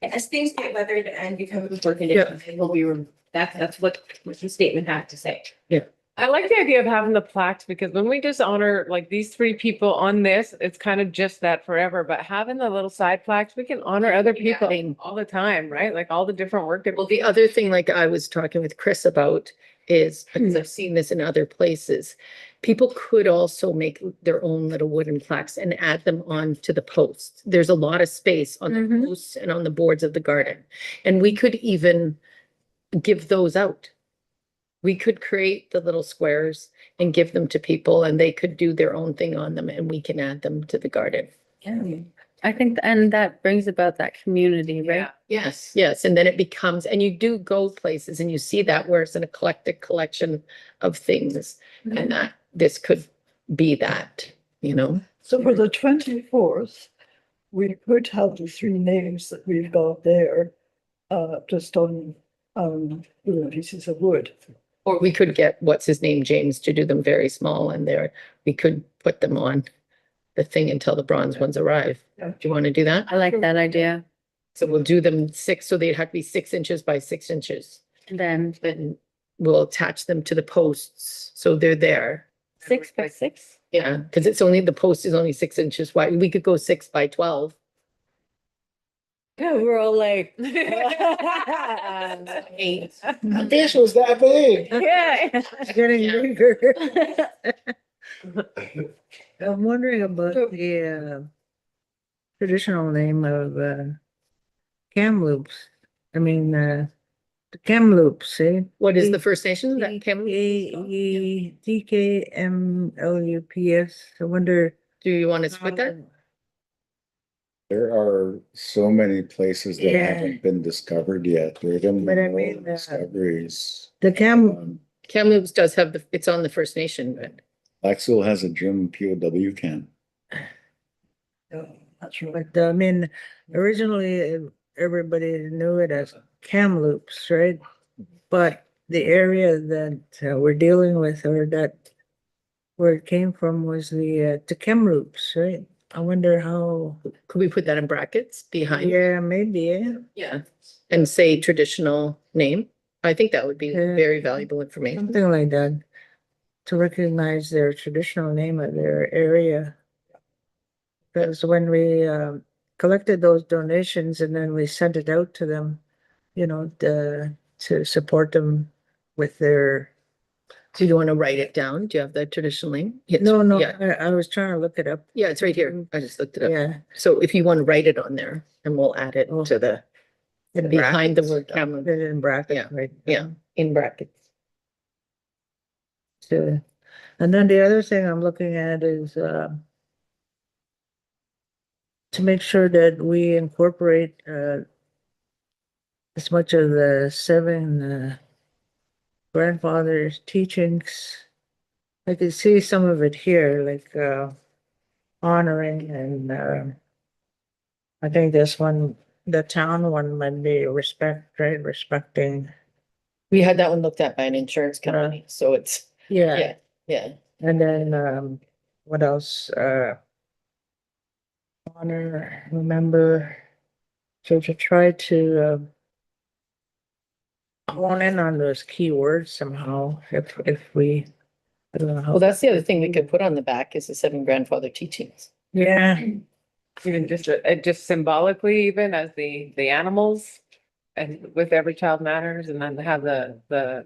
As things get weathered and become more conditions, they will be, that's what the statement had to say. I like the idea of having the plaques because when we just honor like these three people on this, it's kind of just that forever. But having the little side plaques, we can honor other people all the time, right? Like all the different work. Well, the other thing, like I was talking with Chris about, is, because I've seen this in other places, people could also make their own little wooden plaques and add them on to the posts. There's a lot of space on the Mhm. posts and on the boards of the garden. And we could even give those out. We could create the little squares and give them to people, and they could do their own thing on them, and we can add them to the garden. Yeah. I think, and that brings about that community, right? Yes, yes, and then it becomes, and you do go places and you see that where it's an eclectic collection of things, and that this could be that, you know? So for the 24th, we could have the three names that we've got there, just on, little pieces of wood. Or we could get, what's his name, James, to do them very small, and there, we could put them on the thing until the bronze ones arrive. Yeah. Do you want to do that? I like that idea. So we'll do them 6, so they'd have to be 6 inches by 6 inches. And then Then we'll attach them to the posts, so they're there. 6 by 6. Yeah, because it's only, the post is only 6 inches wide. We could go 6 by 12. Yeah, we're all like. 8. this was that big. Yeah. It's getting Yeah. bigger. I'm wondering about the traditional name of Kamloops. I mean, the Kamloops, eh? What is the First Nation? That DKMLUPS. I wonder. Do you want to split that? There are so many places that Yeah. haven't been discovered yet. There are gonna But I be more mean, discoveries. the Cam, Um, Kamloops does have it's on the First Nation, but Laxville has a German POW camp. That's right. but I mean, originally everybody knew it as Kamloops, right? But the area that we're dealing with, or that where it came from, was the Kamloops, right? I wonder how. could we put that in brackets behind? Yeah, maybe. Yeah. Yeah, and say traditional name. I think that would be Yeah. very valuable information. Something like that, to recognize their traditional name of their area. Because when we collected those donations and then we sent it out to them, to support them with their. Do you want to write it down? Do you have the traditional name? Yes. No, Yeah, I was trying to look it up. yeah, it's right here. I just looked it up. Yeah. So if you want to write it on there, and we'll add it to the, in behind the brackets. word Put Kamloops, it in brackets, Yeah, right? yeah. in brackets. To- And then the other thing I'm looking at is to make sure that we incorporate as much of the seven grandfathers' teachings. I could see some of it here, like honoring and I think this one, the town one might be respect, right? Respecting. We had that one looked at by an insurance company, so it's, Yeah. yeah. And then what else? Honor, remember. So to try to hone in on those keywords somehow, if we, I don't know how. Well, that's the other thing we could put on the back is the seven grandfather teachings. Yeah, Even just symbolically, even as the animals. And with Every Child Matters, and then have the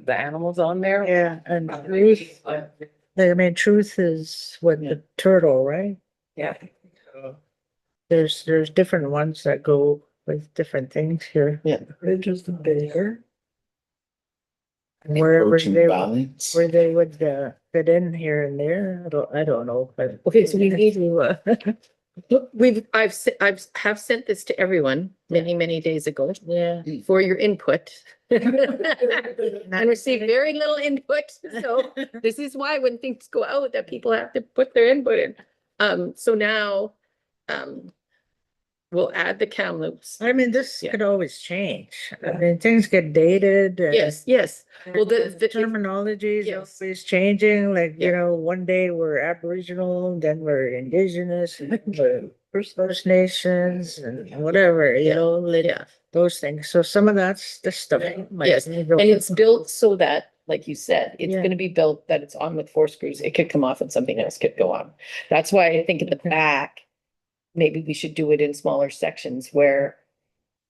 animals on there. yeah, and truth, I mean, truth is what the turtle, right? Yeah. There's different ones that go with different things here. Yeah. Bridge is the bigger. Wherever Approaching they, balance. where they would fit in here and there, I don't know, but. Okay, so we need to, I've have sent this to everyone many days ago Yeah. for your input. And received very little input, so this is why when things go out that people have to put their input in. So now, we'll add the Kamloops. I mean, this Yeah. could always change. I mean, things get dated. and Yes. Well, the terminology is Yes. always changing, like, Yeah. one day we're Aboriginal, then we're Indigenous, and we're First Nations and whatever, Yeah. those things. So some of that's the stuff. Yes, and it's built so that, like you said, it's Yeah. gonna be built that it's on with 4 screws. It could come off and something else could go on. That's why I think in the back, maybe we should do it in smaller sections where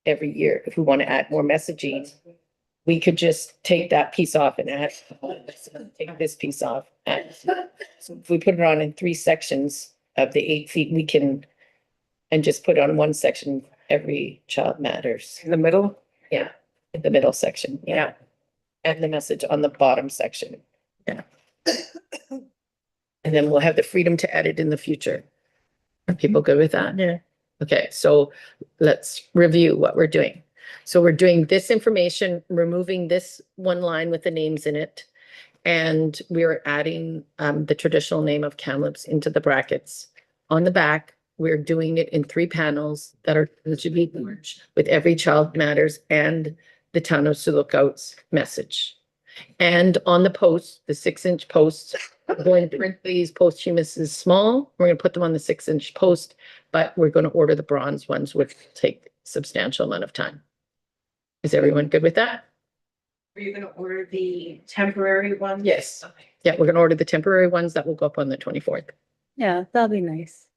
every year, if we want to add more messaging, we could just take that piece off and add, take this piece off. So if we put it on in 3 sections of the 8 feet, we can, and just put on one section, Every Child Matters. In the middle. Yeah, in the middle section, yeah. And the message on the bottom section. Yeah. And then we'll have the freedom to edit in the future. Are people good with that? Yeah. Okay, so let's review what we're doing. So we're doing this information, removing this one line with the names in it. And we're adding the traditional name of Kamloops into the brackets. On the back, we're doing it in 3 panels that should be large with Every Child Matters and the Town of Sioux Lookout's message. And on the post, the 6-inch posts, we're going to print these posthumus small. We're going to put them on the 6-inch post, but we're going to order the bronze ones, which will take substantial amount of time. Is everyone good with that? Are you gonna order the temporary ones? Yes. Okay. Yeah, we're going to order the temporary ones that will go up on the 24th. Yeah, that'll be nice.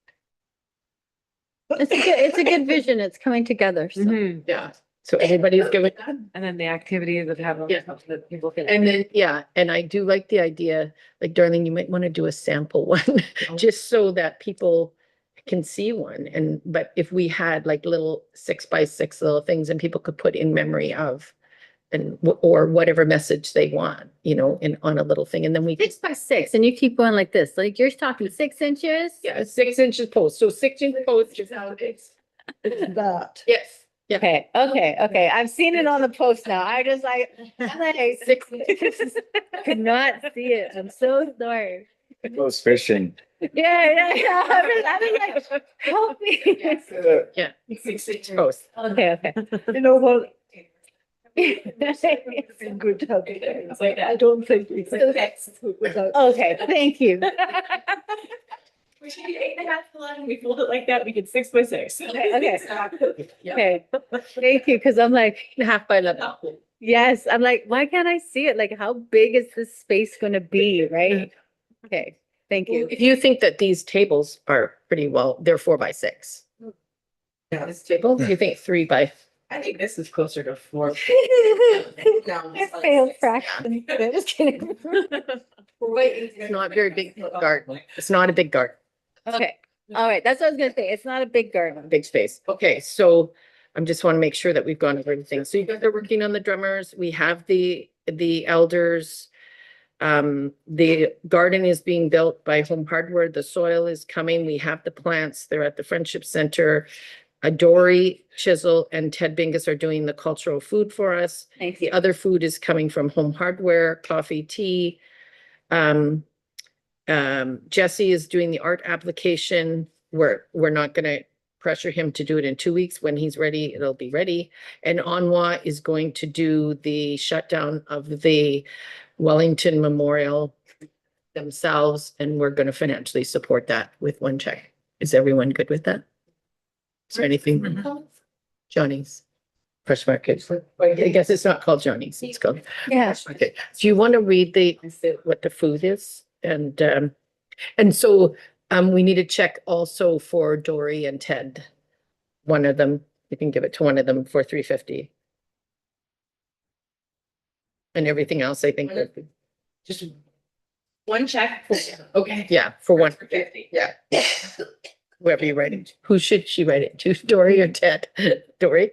It's a good vision. It's coming together. So. Mhm. Yeah. So everybody's good with that? And then the activities that have. Yeah. That people can. And then, yeah, and I do like the idea, like Darlene, you might want to do a sample one, just so that people can see one. And, but if we had like little 6x6 little things and people could put in memory of, and, or whatever message they want, in, on a little thing, and then we. 6x6, and you keep going like this. Like you're talking 6 inches. Yeah, 6 inches post, so 6-inch post. that. Yes. Yeah. Okay. I've seen it on the post now. I just like, Six. could not see it. I'm so sorry. Goes fishing. Yeah. I was like, help me. Yeah. 6 posts. Okay. You know what? It's been good to have you. I don't think we can without. Okay, thank you. We should be 8.5 long. We fold it like that. We get 6 by 6. Okay. Okay, thank you, because I'm like, Half by 11. yes, I'm like, why can't I see it? Like, how big is this space gonna be, right? Okay, thank you. If you think that these tables are pretty well, they're 4 by 6. Yeah. This table, you think 3 by, I think this is closer to 4. No, I it's like failed 6. fraction. Just kidding. it's not a very big garden. It's not a big garden, Okay, all right, that's what I was gonna say. It's not a big garden. big space. Okay, so I just want to make sure that we've gone over everything. So you guys are working on the drummers. We have the elders. The garden is being built by Home Hardware. The soil is coming. We have the plants. They're at the Friendship Center. Dory Chisel and Ted Bingus are doing the cultural food for us. Thank The you. other food is coming from Home Hardware, coffee, tea. Jesse is doing the art application. We're not gonna pressure him to do it in 2 weeks. When he's ready, it'll be ready. And Anwa is going to do the shutdown of the Wellington Memorial themselves, and we're gonna financially support that with one check. Is everyone good with that? Is there anything? Johnny's Fresh Market. I guess it's not called Johnny's, it's called. Yeah. Okay, so you want to read what the food is? And so, we need to check also for Dory and Ted. One of them, you can give it to one of them for 350. And everything else, I think, Just one check. Okay. yeah, for one, 50. yeah. Whoever you write it, to. Who should she write it to, Dory or Ted? Dory?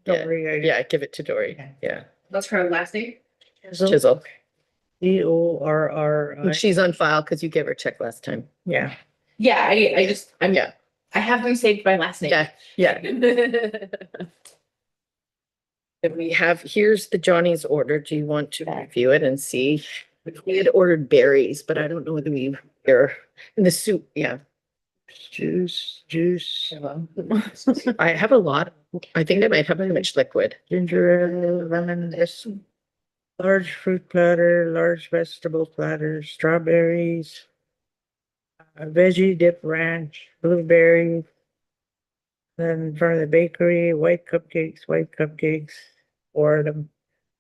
Yeah, Dory, yeah, give it to Dory, Okay. yeah. That's her last name? Chisel. CORRI. She's on file because you gave her a check last time. Yeah. Yeah, Yeah. I have them saved by last name. Yeah, yeah. And we have, here's the Johnny's order. Do you want to review it and see? We had ordered berries, but I don't know whether we are in the soup, yeah. Juice, I have a lot. I think I might have too much liquid. ginger ale, lemon, large fruit platter, large vegetable platter, strawberries, veggie dip ranch, blueberry. Then in front of the bakery, white cupcakes, for them,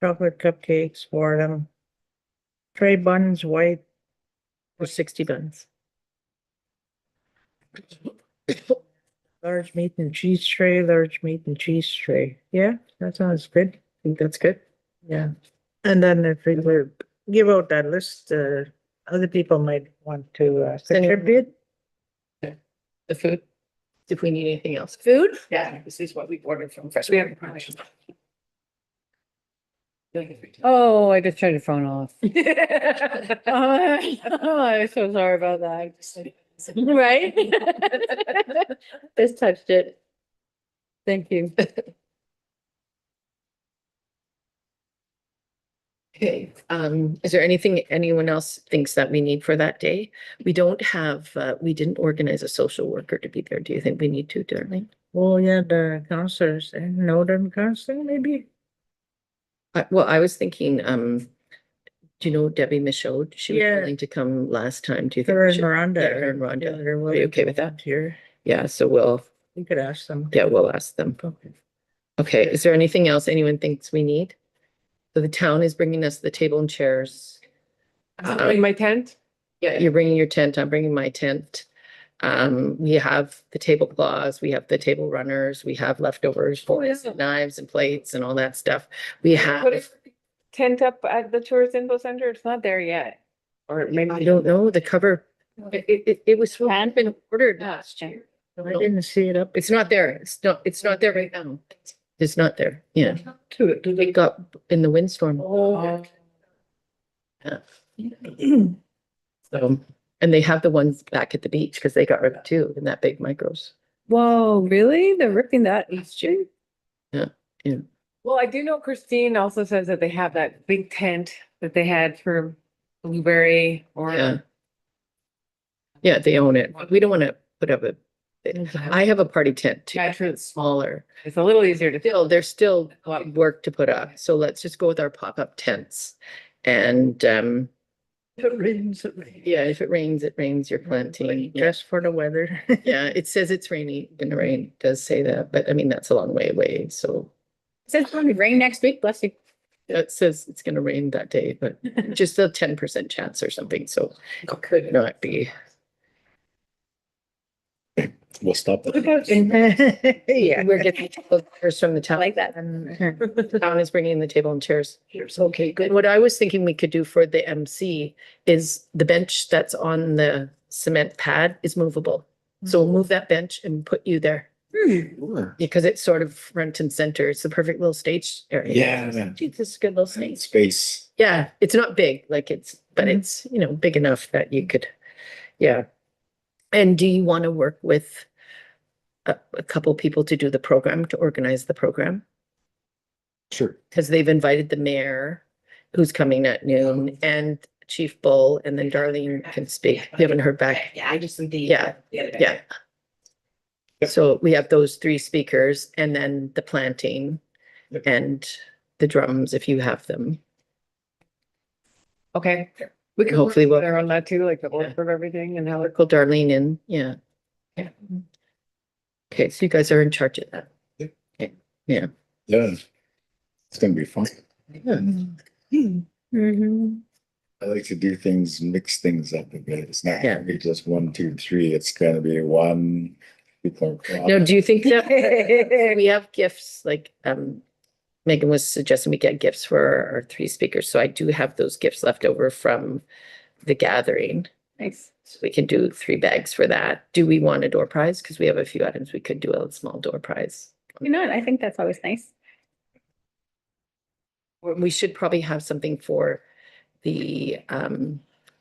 chocolate cupcakes, for them. Tray buns, white, For 60 buns. large meat and cheese tray, large meat and cheese tray. Yeah, that sounds good. Think that's good? Yeah. And then if we were give out that list, other people might want to Send it. contribute. The food? If we need anything else. Food? Yeah, this is what we ordered from Fresh. Oh, I just turned the phone off. Oh, I'm so sorry about that. Right? Just touched it. Thank you. Okay, is there anything anyone else thinks that we need for that day? We don't have, we didn't organize a social worker to be there. Do you think we need to, Darlene? Oh, yeah, the counselors and Northern Counseling, maybe? Well, I was thinking, do you know Debbie Michaud? She was Yeah. willing to come last time. Do you think? Her we and should- Miranda. Yeah, her and Rhonda. they're Are you okay with that? Here, Yeah, so we'll, you could ask them. yeah, we'll ask them. Okay. Okay, is there anything else anyone thinks we need? So the town is bringing us the table and chairs. In my tent? Yeah, you're bringing your tent, I'm bringing my tent. We have the tablecloths, we have the table runners, we have leftovers, forks and knives and plates and all that stuff. We Put have, a tent up at the tourist info center. It's not there yet. Or maybe. I don't know, the cover, it was had been ordered last year. I didn't see it up. It's not there. It's not there right now. It's not there. Yeah. It got in the windstorm. Oh. So, and they have the ones back at the beach because they got ripped too in that big micros. Whoa, really? They're ripping that history? Well, I do know Christine also says that they have that big tent that they had for Blueberry Yeah. or. Yeah, they own it. We don't want to put up a, I have a party tent too. Yeah, true. It's smaller. It's a little easier to. Still, there's still a lot of work to put up. So let's just go with our pop-up tents. And If it rains, it rains. yeah, if it rains, you're planting. Yeah. Just for the weather. Yeah, it says it's gonna rain, it does say that, but I mean, that's a long way away, so. It says it's going to rain next week, bless you. It says it's gonna rain that day, but just a 10% chance or something, so it could not be. We'll stop that. Yeah. We're getting chairs from the I town. like that. The town is bringing the table and chairs. Here's okay, good. And what I was thinking we could do for the MC is the bench that's on the cement pad is movable. So we'll move that bench and put you there Sure. because it's sort of front and center. It's the perfect little stage area. Yeah. It's just a good little space. Space. Yeah, it's not big, like but it's, big enough that you could, yeah. And do you want to work with a couple people to do the program, to organize the program? Sure. Because they've invited the mayor, who's coming at noon, and Chief Bull, and then Darlene can speak. You haven't heard back. Yeah, I just need the. Yeah, the other day. yeah. Yep. So we have those 3 speakers and then the planting Yep. and the drums, if you have them. Okay. We can Hopefully hopefully we'll- there on that too, like the Yeah. order of everything and how. Circle Darlene in, yeah. Yeah. Okay, so you guys are in charge of that. Yeah. It's gonna be fun. Yeah. Mm-hmm. I like to do things, mix things up a bit. It's not Yeah. gonna be just 1, 2, 3. It's gonna be 1. Now, do you think that we have gifts, like, Megan was suggesting we get gifts for our 3 speakers, so I do have those gifts left over from the gathering. Nice. So we can do 3 bags for that. Do we want a door prize? Because we have a few items, we could do a small door prize. You know what? I think that's always nice. Or we should probably have something for the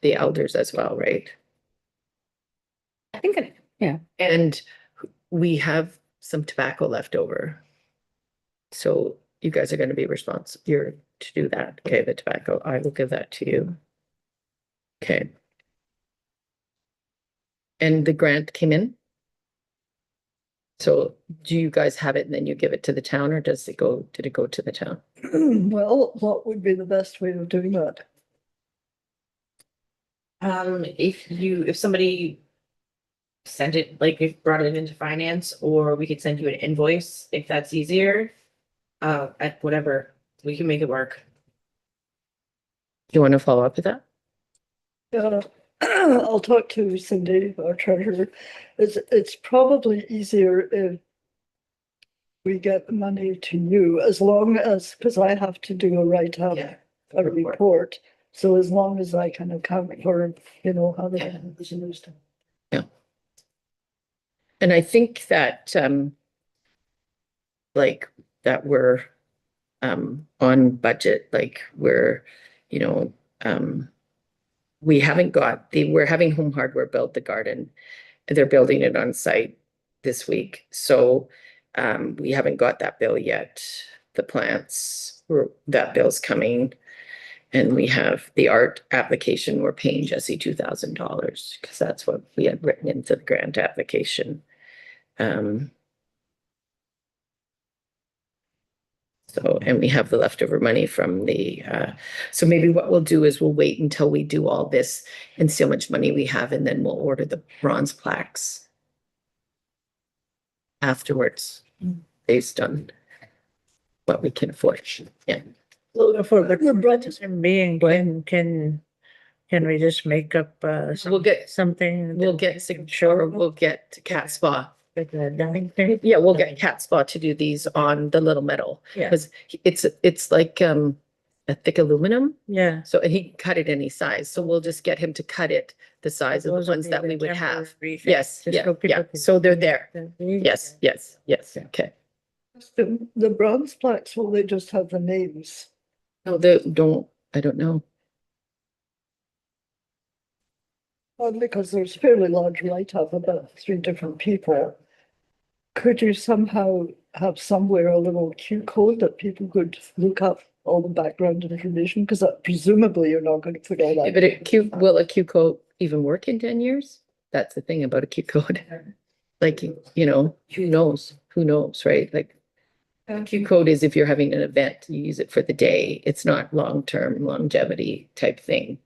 elders as well, right? I think, And we have some tobacco left over. So you guys are gonna be responsible, you're to do that. Okay, the tobacco, I will give that to you. Okay. And the grant came in? So do you guys have it and then you give it to the town, or did it go to the town? Well, what would be the best way of doing that? If somebody sent it, like if brought it into finance, or we could send you an invoice if that's easier. At whatever, we can make it work. Do you want to follow up with that? I'll talk to Cindy, our treasurer. It's probably easier if we get the money to you, as long as, because I have to do a write-up, a report. So as long as I can account for, how the is used. And I think that, like, that we're, on budget, like, we're, we haven't got we're having Home Hardware build the garden. They're building it on site this week, so, we haven't got that bill yet. The plants, that bill's coming. And we have the art application, we're paying Jesse $2,000, because that's what we had written into the grant application. So, and we have the leftover money from so maybe what we'll do is we'll wait until we do all this and see how much money we have, and then we'll order the bronze plaques afterwards, based on what we can afford. Yeah. For the budget being, can we just make up, We'll get, something? we'll get signature, we'll get cat spa. Like a dining thing? Yeah, we'll get cat spa to do these on the little metal. Yeah. Because it's like a thick aluminum. Yeah. So he cut it any size. So we'll just get him to cut it the size of Those the would ones be that the we would have. temporary things, Yes, just yeah, so people yeah. can- So they're there. Yes, yes, okay. The bronze plaques, will they just have the names? No, I don't know. Well, because there's fairly large write-up about 3 different people. could you somehow have somewhere a little Q code that people could look up all the background information? Because presumably you're not going to put all that. But will a Q code even work in 10 years? That's the thing about a Q code. Like, you know, who knows? Who knows, right? Like, Q code is if you're having an event, you use it for the day. It's not long-term longevity type thing.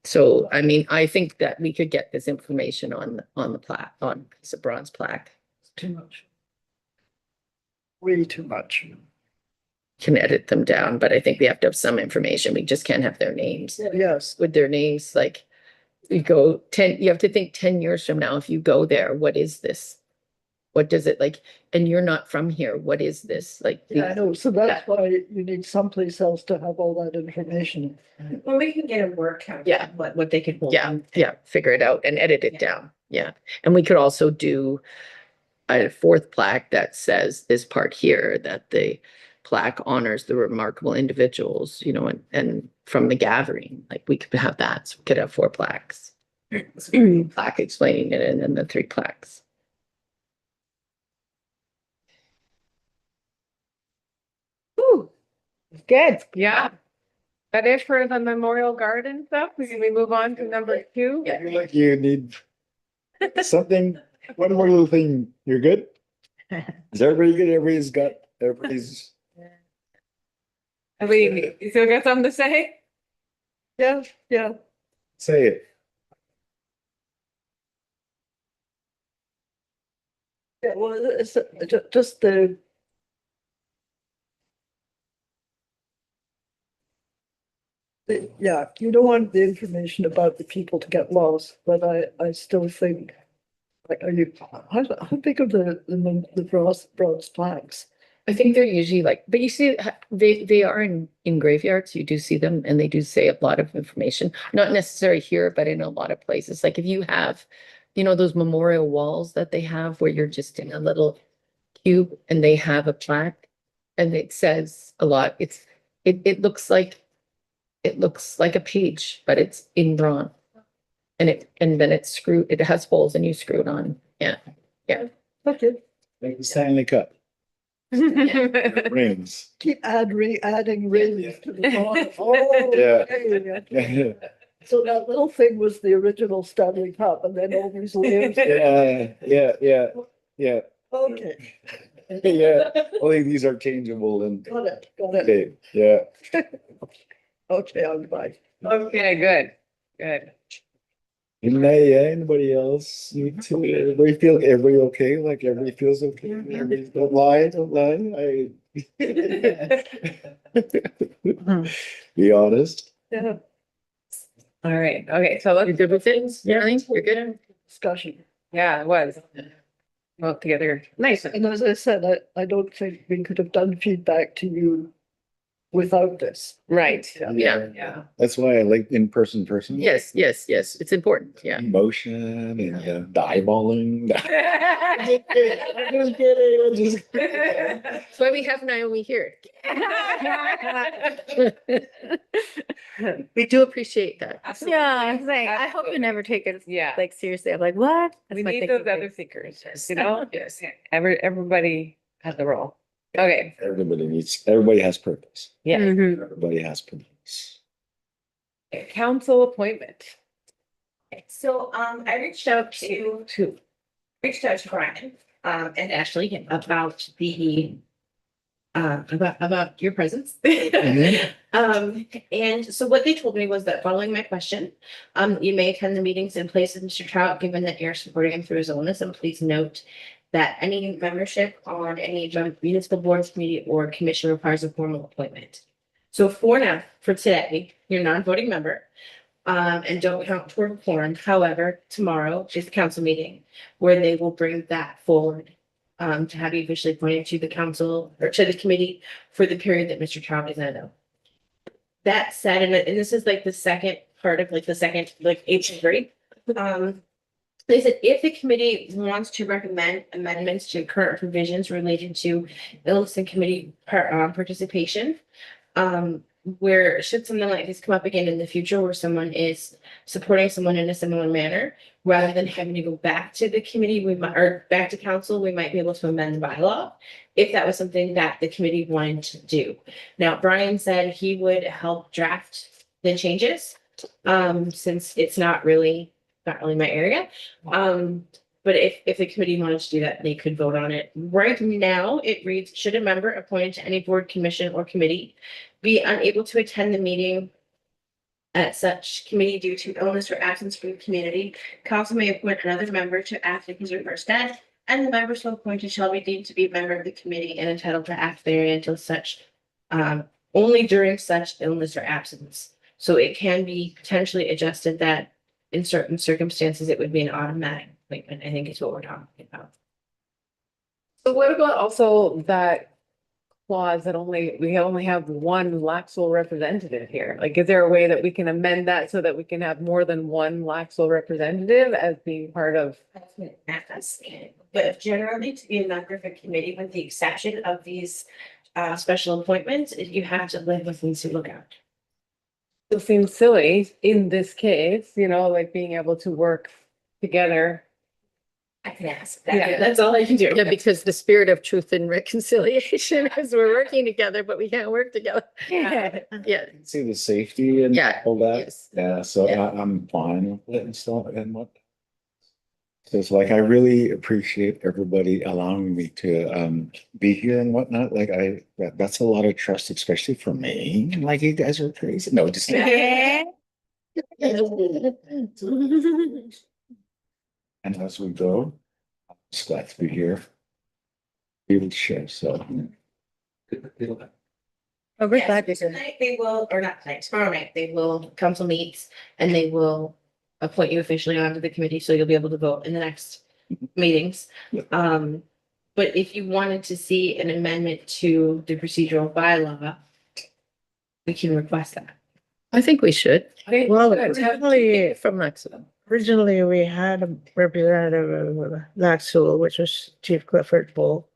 So, I mean, I think that we could get this information on the plaque, on a piece of bronze plaque. Too much. Way too much. Can edit them down, but I think we have to have some information. We just can't have their names. Yes. With their names, like, you go 10, you have to think 10 years from now, if you go there, what is this? What does it like? And you're not from here. What is this? Like, Yeah, I know. So that's why you need someplace else to have all that information. Well, we can get a word count. Yeah. What they could hold. yeah, figure it out and edit it down. Yeah. And we could also do a fourth plaque that says this part here, that the plaque honors the remarkable individuals, you know, and from the gathering, like we could have that. So we could have 4 plaques. Plaque explaining it and then the 3 plaques. Good, yeah. That is for the Memorial Garden stuff. Can we move on to number 2? I feel like you need something, one more little thing. You're good? Is everybody good? Everybody's. I mean, you still got something to say? Yeah, yeah. Say it. Yeah, well, it's just yeah, you don't want the information about the people to get lost, but I still think, like, how big are the bronze plaques? I think they're usually like, but you see, they are in graveyards. You do see them and they do say a lot of information, not necessarily here, but in a lot of places. Like if you have, you know, those memorial walls that they have where you're just in a little cube and they have a plaque and it says a lot. It looks like a page, but it's in bronze. And then it's screwed, it has holes and you screw it on. Yeah. Okay, Like the Stanley Cup. Rings. keep adding rings to the bottom. Oh, Yeah. okay. So that little thing was the original Stanley Cup and then all these layers. Yeah. Okay, Yeah, only these are changeable and, got it. okay, yeah. Okay, I'm fine. Okay, good. Anybody else need to, everybody okay? Like everybody feels okay? Everybody don't lie, Be honest. Yeah, All right, okay, so You let's, good with things? Yeah, you're good. discussion. yeah, it was. Well, together, nice. And as I said, I don't think we could have done feedback to you without this. Right. Yeah. That's why I like in-person. Yes. It's important. Yeah. Emotion and the eyeballing. I'm just kidding. That's why we have Naomi here. We do appreciate that. Yeah, I'm saying, I hope you never take it Yeah. like seriously. I'm like, what? That's We my need thinking those other seekers, you know? Yes. Everybody has a role. Okay, Everybody has purpose. yeah. Mhm. Everybody has purpose. Council appointment. So, I reached out to Brian, and Ashley about about your presence. And so what they told me was that following my question, you may attend the meetings in place of Mr. Trout, given that you're supporting him through his illness, and please note that any membership on any municipal boards, committee, or commission requires a formal appointment. So for today, you're a non-voting member, and don't count toward quorum. However, tomorrow is the council meeting where they will bring that forward to have you officially appointed to the council or to the committee for the period that Mr. Trout is in. That said, and this is like the second part of like the second, like H grade. They said if the committee wants to recommend amendments to current provisions related to illness and committee participation, where should something like this come up again in the future where someone is supporting someone in a similar manner, rather than having to go back to the committee, we might, or back to council, we might be able to amend the bylaw if that was something that the committee wanted to do. Now, Brian said he would help draft the changes, since it's not really my area. But if the committee wanted to do that, they could vote on it. Right now, it reads, should a member appointed to any board, commission, or committee be unable to attend the meeting at such committee due to illness or absence from the community, council may appoint another member to act in his or her stead, and the member so appointed shall be deemed to be a member of the committee and entitled to act therein until such, only during such illness or absence. So it can be potentially adjusted that in certain circumstances, it would be an automatic appointment, I think is what we're talking about. So what about also that clause that we only have one Laxville representative here? Like, is there a way that we can amend that so that we can have more than one Laxville representative as being part of? But generally, to be a member of a committee, with the exception of these special appointments, you have to live within Sioux Lookout. It seems silly in this case, like being able to work together. I can ask Yeah. that. That's all I can do. Yeah, because the spirit of truth and reconciliation is we're working together, but we can't work together. Yeah. Yeah, See the safety and Yeah, all that. yes. Yeah, so Yeah. I'm fine with it and stuff and what. So it's like, I really appreciate everybody allowing me to be here and whatnot. Like that's a lot of trust, especially for me. Like, you guys are crazy. No, just. And as we go, I'm just glad to be here. Be able to share, so. Oh, we're Yes, glad you're here. tonight they will, or not tonight, tomorrow night, they will, council meets and they will appoint you officially onto the committee, so you'll be able to vote in the next meetings. But if you wanted to see an amendment to the procedural bylaw, we can request that. I think we should. Well, Have two originally, people from Laxville. originally we had a representative of Laxville, which was Chief Clifford Bull,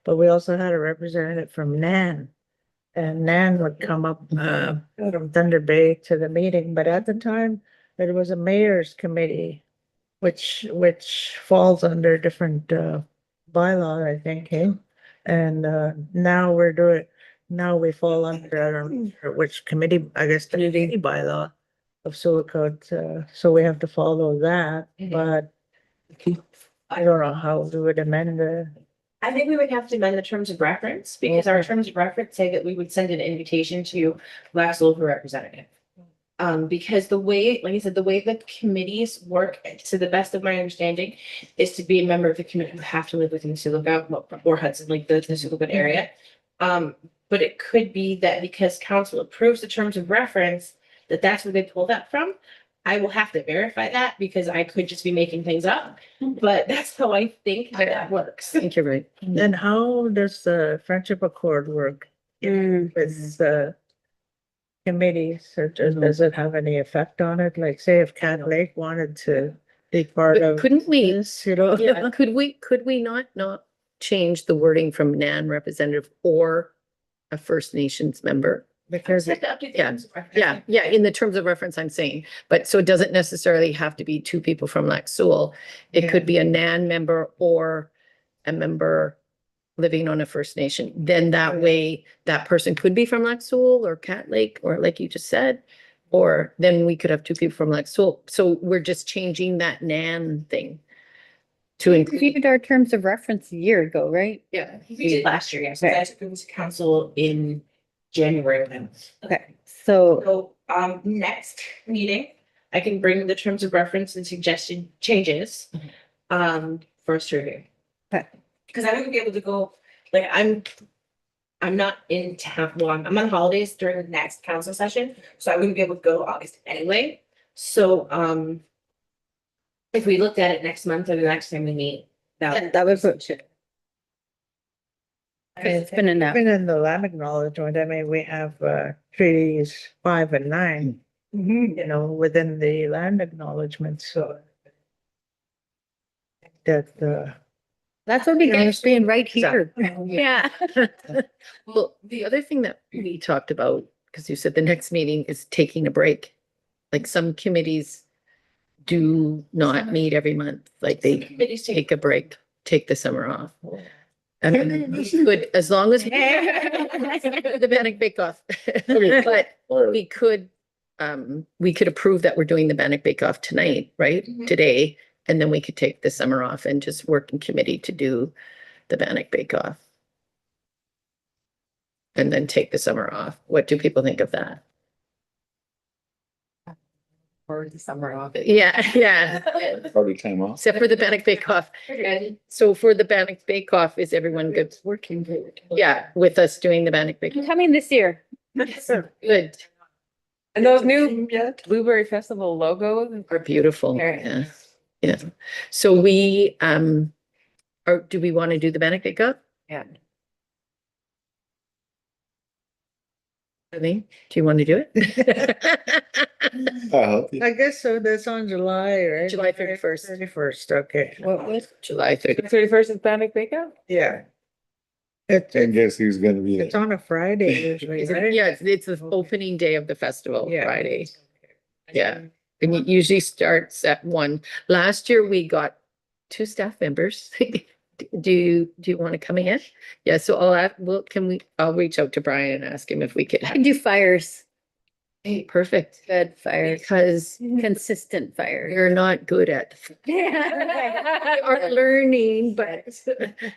but we also had a representative from Nan. And Nan would come up from Thunder Bay to the meeting, but at the time, there was a mayor's committee, which falls under different bylaw, I think, eh? And now we fall under, I don't know which committee, I guess, the committee bylaw of Silicon, so we have to follow that, but I don't know how we would amend the. I think we would have to amend the terms of reference, because our terms of reference say that we would send an invitation to Laxville for representative. Because the way, like I said, the way the committees work, to the best of my understanding, is to be a member of the committee, you have to live within Sioux Lookout or Hudson, like the Sioux Lookout area. But it could be that because council approves the terms of reference, that's where they pull that from. I will have to verify that because I could just be making things up, but that's how I think that works. I think you're right. Then how does the friendship accord work with the committees, or does it have any effect on it? Like, say if Cat Lake wanted to be part But of couldn't we- this, you know? Yeah, could we not change the wording from Nan representative or a First Nations member? Because Just have to update the Yeah. terms of reference. Yeah, in the terms of reference, I'm saying, but so it doesn't necessarily have to be two people from Laxville. It could be a Nan member or a member living on a First Nation. Then that way, that person could be from Laxville or Cat Lake, or like you just said, or then we could have two people from Laxville. So we're just changing that Nan thing to We include. reviewed our terms of reference a year ago, right? Yeah, we did last year, yes. I took them to council in January then. Okay, so So, next meeting, I can bring the terms of reference and suggested changes, for us to review. Okay. Because I wouldn't be able to go, like, I'm not in town, well, I'm on holidays during the next council session, so I wouldn't be able to go to August anyway. So, if we looked at it next month or the next time we meet, that was what should. It's been enough. even in the land acknowledgement, I mean, we have treaties 5 and 9, you know, within the land acknowledgement, so. That That's what we get being right here. Yeah. Well, the other thing that we talked about, because you said the next meeting is taking a break. Like some committees do not meet every month, like they Committees take a break, take the summer off. I mean, we could, as long as. The Bannock Bake Off. But we could approve that we're doing the Bannock Bake Off tonight, right? Mhm. Today, and then we could take the summer off and just work in committee to do the Bannock Bake Off. And then take the summer off. What do people think of that? Or the summer off. Yeah, yeah. Party time off. Except for the Bannock Bake Off. So for the Bannock Bake Off, is everyone good? Working good. Yeah, with us doing the Bannock Bake. I'm coming this year. Good. And those new Yet? Blueberry Festival logos. Are beautiful. Very Yeah. Yeah. So we, or do we want to do the Bannock Bake Off? Yeah. I think, do you want to do it? I guess so, that's on July, right? July 31st. 31st, okay. What was? July 30th. 31st is Bannock Bake Off? Yeah. And guess who's gonna be It's there? on a Friday usually, Is it- right? Yeah, it's the opening day of the festival, Yeah. Friday. Yeah. And it usually starts at 1. Last year we got 2 staff members. Do you want to come in? Yeah, so I'll reach out to Brian and ask him if we could I have. can do fires, Hey, perfect. good fires, Because consistent fires. we're not good at, we are learning, but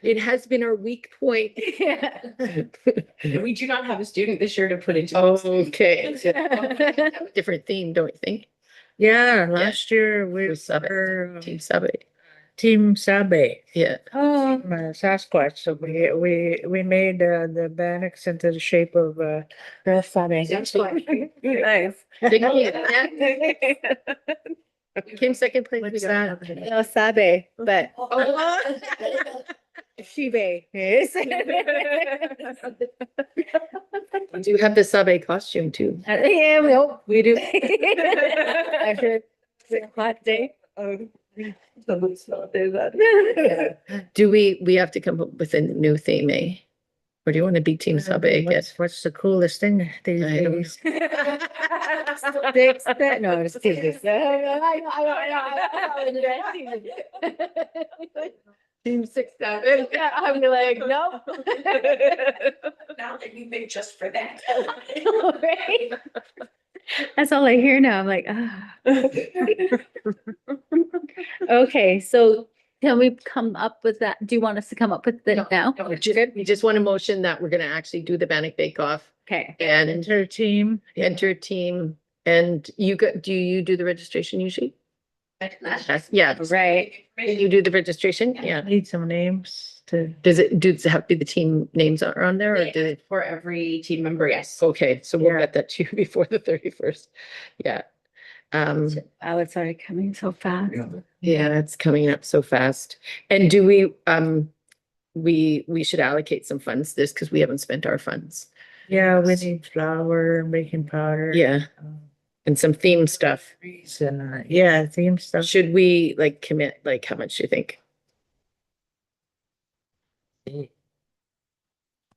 it has been our weak point. Yeah. We do not have a student this year to put into. Okay. Different theme, don't you think? Yeah, last year we With Sabe. were Team Sabe. Team Sabe, Yeah. Oh, Sasquatch, so we made the bannocks into the shape of Nice. Came second place. What's we got- that? no Sabe, but Oh. Shibe is. We do have the Sabe costume too. Yeah, well, We do. I heard it's a hot day. Let's not do that. Do we have to come up with a new theme, eh? Or do you want to be Team Sabe again? What's the coolest thing these I don't days? Sticks that, no, it's Jesus. Team 6-7. Yeah, I'll be like, no. Now that you made just for that. Right? That's all I hear now. I'm like, ah. Okay, so can we come up with that? Do you want us to come up with that now? We just want a motion that we're gonna actually do the Bannock Bake Off Okay. and Enter team. enter team. And do you do the registration usually? Yeah. Right. You do the registration? Yeah. Need some names to. Does it have to be the team names are on there or do it? For every team member, yes. Okay, so we'll Yeah. get that to you before the 31st. Yeah. Oh, it's already coming so fast. Yeah, it's coming up so fast. And do we should allocate some funds this because we haven't spent our funds. Yeah, we need flour, baking powder. Yeah, and some theme stuff. And, yeah, theme stuff. Should we like commit, like how much do you think?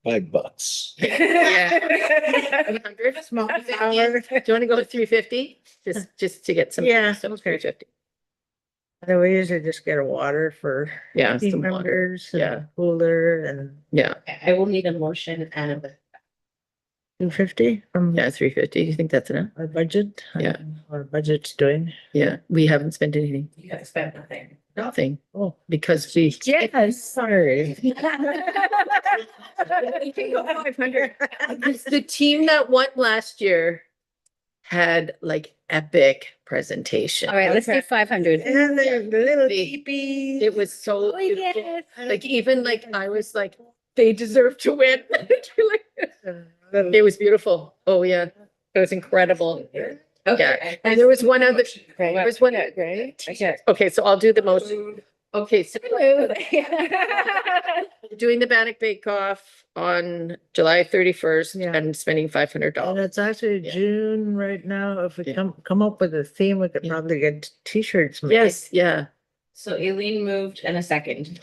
$5. Yeah. 100? Small 350? flour. Do you want to go with 350? Just to get some. Yeah, stuff, okay. 350. And we usually just get a water for Yeah, team some water. members, and Yeah. a cooler and Yeah, I will need a motion and 250 from yeah, 350. Do you think that's enough? our budget. Yeah. Our budget's doing. Yeah, we haven't spent anything. you guys spent nothing. Nothing. Oh, because we. Yes. Sorry. 500. The team that won last year had like epic presentation. All right, let's do 500. And the little The- teepees. It was so Oh, beautiful. yes. Like even like I was like, they deserve to win. It was beautiful. Oh yeah, it was incredible. Yeah, and there was one other. There was one. Right? Okay. Okay, so I'll do the motion. Okay, so doing the Bannock Bake Off on July 31st Yeah. and spending $500. And it's actually Yeah. June right now. If we Yeah. come up with a theme, we could Yeah. probably get t-shirts made. Yes, yeah. So Aileen moved and a second.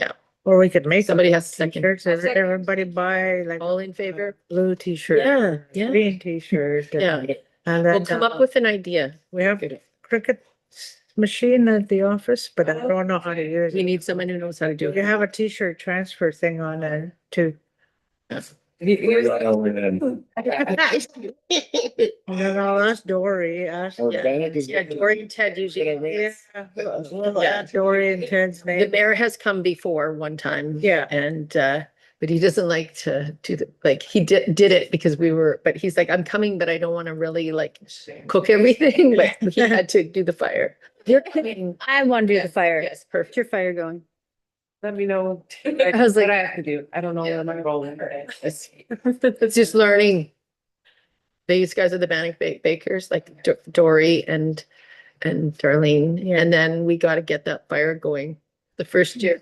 Or we could make. Somebody has to second. T-shirts, everybody buy like All in favor? blue T-shirt. Yeah, yeah. Green T-shirt. Yeah. And We'll then come up with an idea. we have Good. cricket machine at the office, but I don't know how to use We it. need someone who knows how to do You it. have a T-shirt transfer thing on there too. Right over then. And then I'll ask Dory, Organic is. Yeah, Dory and Ted usually. we'll add Dory and Ted's The name. mayor has come before one time. Yeah. And, but he doesn't like to do the, like, he did it because we were, but he's like, I'm coming, but I don't want to really like cook everything, but he had to do the fire. You're coming. I want to do the fire. Yes, Get perfect. your fire going. Let me know. I was like- What I have to do. I don't know what my role is. It's just learning. These guys are the Bannock bakers, like Dory and Darlene. And then we got to get that fire going. The first year,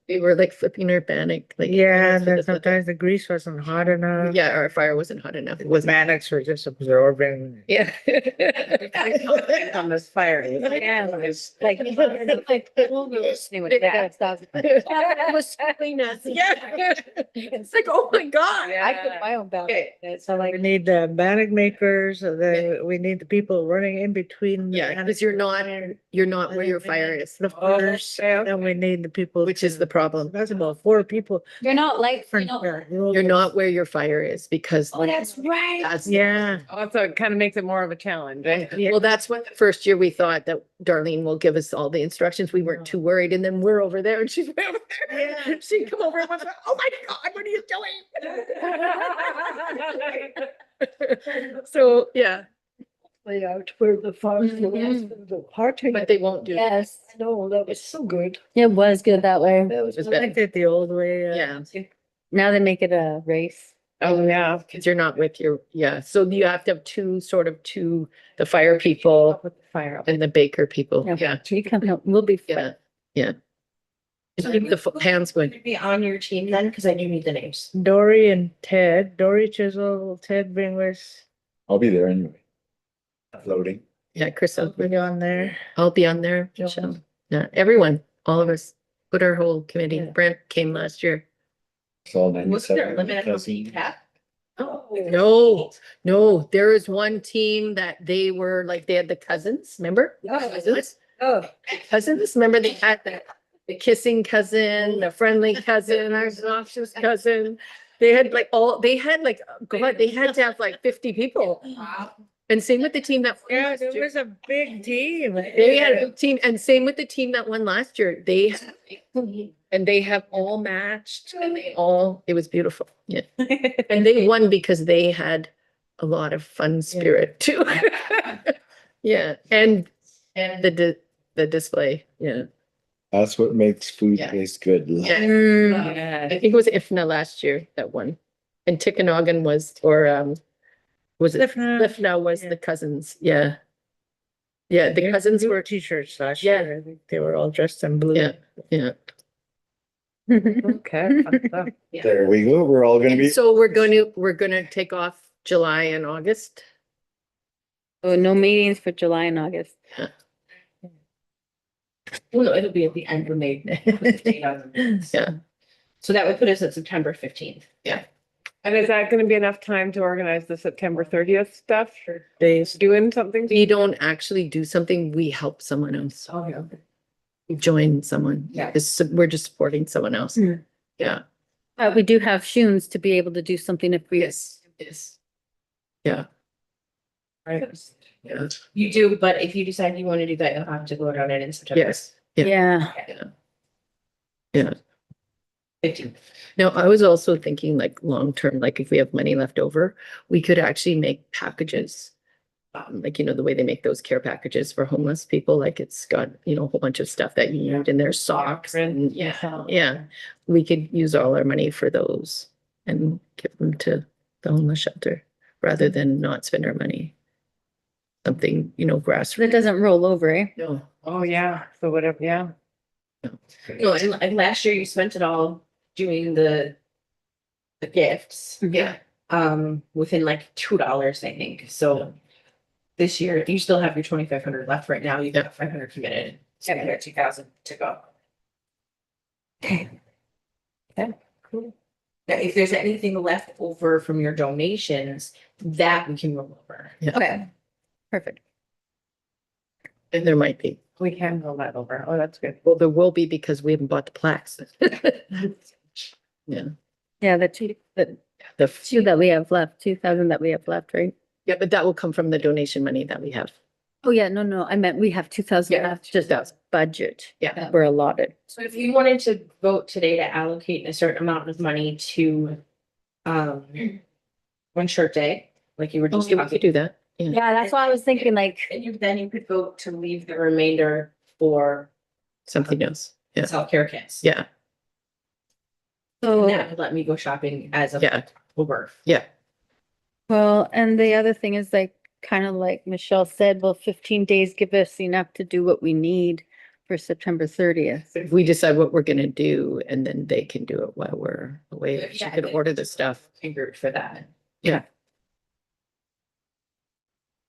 we were like flipping our Bannock, like. Yeah, and then sometimes the grease wasn't hot enough. Yeah, our fire wasn't hot enough. It The wasn't. Mannix were just absorbing. Yeah. On this fire. Yeah. Like. It was between us. Yeah. It's like, oh my God. I put my own boundary. Okay. So We like, need the Bannock makers, we need the people running in between. the Yeah, Bannock because you're not where your fire is, flippers, and we need the people. which is the problem. That's about 4 people. you're not like, You're not where your fire is because oh, that's right. that's. Yeah, Also, it kind of makes it more of a challenge, eh? yeah. Well, that's what the first year we thought that Darlene will give us all the instructions. We weren't too worried. And then we're over there and she's way over there. Yeah. She'd come over and was like, oh my God, what are you doing? So, yeah, Layout where the farms, the parking. but they won't do. Yes, No, that was so good. it was good that way. That was I just liked better. it the old way. Yeah, Now they make it a race. Oh, yeah. because you're not with your, yeah. So you have to have two, the fire people With the fire up. and the baker people. Yeah. Yeah, You come help, we'll be. yeah, yeah. Just keep the hands going. Be on your team then, because I do need the names. Dory and Ted, Dory Chisel, Ted Bringwis, I'll be there anyway. Floating. Yeah, Chris, I'll be on there. I'll be on there. John. Michelle. Yeah, everyone, all of us, put our whole committee. Yeah. Brent came last year. It's all What's their 97. limit on how many you have? No, there is one team that they were like, they had the cousins, remember? Cousins, Oh, remember they had the kissing cousin, the friendly cousin, our obnoxious cousin. They had like God, they had to have like 50 people. And same with the team that. won Yeah, last it year. was a big team. They had a big team and same with the team that won last year. And they have all matched and it was beautiful. Yeah. And they won because they had a lot of fun spirit too. Yeah. And the display. Yeah. That's what makes food Yeah. taste good. Yeah. Yeah. I think it was IFNA last year that won. And Tikanagan was, was it? Lifna. Lifna was Yeah. the cousins. Yeah. Yeah, the cousins Blue were, T-shirts last Yeah. year. I think they were all dressed in blue. yeah, yeah. Okay. fun stuff. There we go. We're all gonna And be. so we're going to take off July and August. Oh, no meetings for July and August. Well, no, it'll be at the end of May. Yeah. So that would put us at September 15th. And is that gonna be enough time to organize the September 30th stuff or Days. doing something? We don't actually do something, we help someone else. Oh, yeah. We join someone. Yeah. We're just supporting someone else. Mm. Yeah. We do have Shoons to be able to do something if we. Yes. Yeah. Right. Yeah. You do, but if you decide you want to do that, you'll have to vote on it in September. Yes. Yeah. Yeah. Yeah. 15th. Now, I was also thinking like long-term, like if we have money left over, we could actually make packages. Like, the way they make those care packages for homeless people, like it's got, a whole bunch of stuff that you need in their socks and yeah. We could use all our money for those and give them to the homeless shelter rather than not spend our money. Something, That grassroots. doesn't roll over, eh? No. Oh, yeah. So whatever, yeah. No, and last year you spent it all doing the gifts, Yeah. within like $2, I think. So this year, you still have your 2,500 left right now. You've got 500 committed. 2,000 to go. Now, if there's anything left over from your donations, that we can roll over. Okay, perfect. And there might be. We can roll that over. Oh, that's good. Well, there will be because we haven't bought the plaques. Yeah, Yeah, the two that we have left, 2,000 that we have left, right? yeah, but that will come from the donation money that we have. Oh, yeah, no, I meant we have 2,000 Yeah, left, just 2,000. budget. Yeah. that We're allotted. So if you wanted to vote today to allocate a certain amount of money to one shirt day, like you were Oh, just yeah, we talking. could do that. Yeah. Yeah, that's why I was thinking like, And then you could vote to leave the remainder for Something else. Yeah, self-care kits. yeah, so, And that would let me go shopping as of yeah, October. yeah. well, and the other thing is like, kind of like Michelle said, well, 15 days give us enough to do what we need for September 30th. If we decide what we're gonna do and then they can do it while we're away. She Yeah, can then order the stuff. Figured for that. Yeah.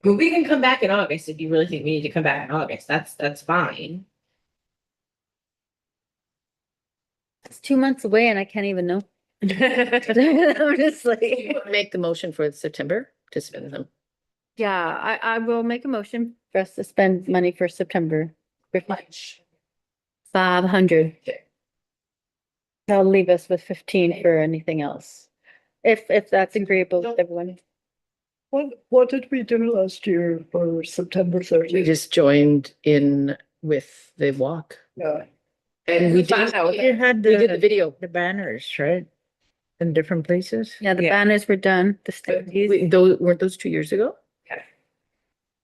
But we can come back in August if you really think we need to come back in August. That's fine. It's 2 months away and I can't even know. Honestly. Make the motion for September to spend them. Yeah, I will make a motion for us to spend money for September. Much. 500. Okay. That'll leave us with 15 for anything else. If that's agreeable with everyone. What did we do last year for September We 30th? just joined in with the walk. Yeah, And we did, You had we did the video. the banners, right? In different places. Yeah, the Yeah. banners were done, the stickies. Those, weren't those 2 years ago? Yeah.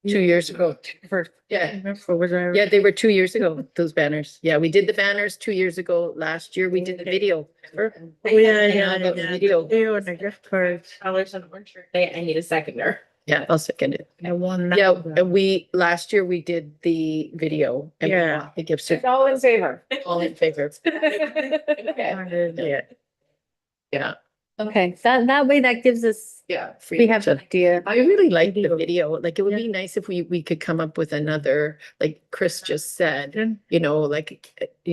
2 years ago. For Yeah. Or was I? Yeah, they were 2 years ago, those banners. Yeah, we did the banners 2 years ago. Last year, we did the video. Remember? Oh, yeah, Yeah, I got the video. Video and the gift cards. Dollars on one shirt day. I need a seconder. Yeah, I'll second it. I won. that Yeah, one. and we, last year we did the video. And we Yeah. bought the gifts. it's all in favor. All in favor. Yeah. Yeah, Okay, that way that gives us, yeah. we have an idea. I really like the Video. video. Like, it would be Yeah. nice if we could come up with another, like Chris just said, Good. you know, like, do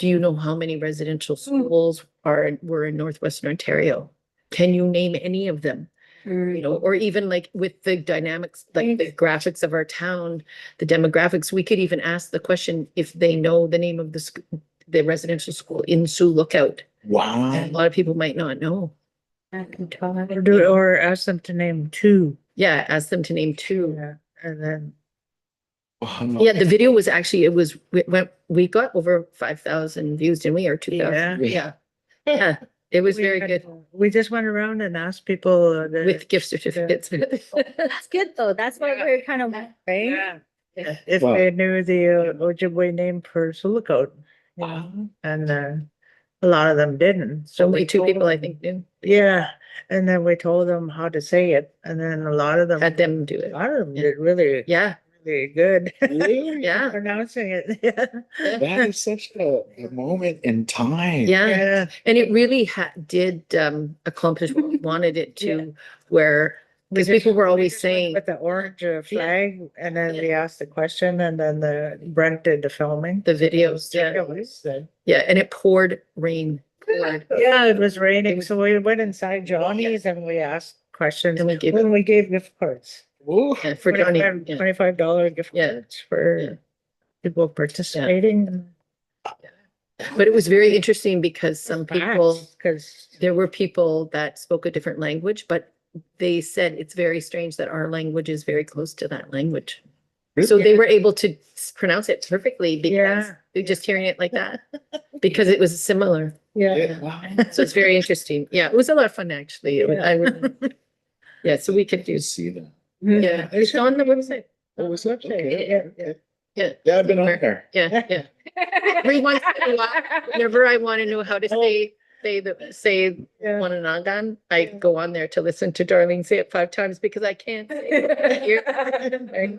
you know how many residential schools were in Northwestern Ontario? Can you name any of them? You know, or even like with the dynamics, like the graphics of our town, the demographics, we could even ask the question if they know the name of the residential school in Sioux Lookout. Wow. And a lot of people might not know. Or ask them to name two. Yeah, ask them to name two. Yeah, and then. Wow. Yeah, the video was actually, we got over 5,000 views, didn't we, or 2,000? Yeah. Yeah, it was we very had- good We just went around and asked people. with gift certificates. That's good though. That's what we're kind of, right? Yeah. If Wow. they knew the Ojibwe name for Silicon. Wow. And a lot of them didn't. So Only we two told people, I them- think, did. Yeah, and then we told them how to say it, and then a lot of them. Had them do A it. lot of them did really, Yeah, really good. Really? yeah, Pronouncing it, yeah. That is such a moment in time. yeah. Yeah, And it really did accomplish what we wanted it to, where, because people were always saying, with the orange flag, and then we asked the question, and then Brent did the filming. the videos, yeah, It was, yeah, and it poured rain. Poured. yeah, it was raining, so we went inside Johnny's and we asked questions, And we gave, when we gave gift cards. Ooh. yeah, for Johnny, yeah. $25 gift Yeah. cards for Yeah. people participating. But it was very interesting because some people, Because, there were people that spoke a different language, but they said it's very strange that our language is very close to that language. So they were able to pronounce it perfectly because Yeah. they're just hearing it like that, because it was similar. yeah. Wow. So it's very interesting. Yeah, it was a lot of fun, actually. Yeah, so we could do, You see that? yeah, it's on the website. What was that? Okay. Yeah, okay. Yeah. Yeah, I've been on there. Yeah, yeah. Every once in a while, whenever I want to know how to say Yeah. Wananagan, I go on there to listen to Darlene say it 5 times because I can't say it.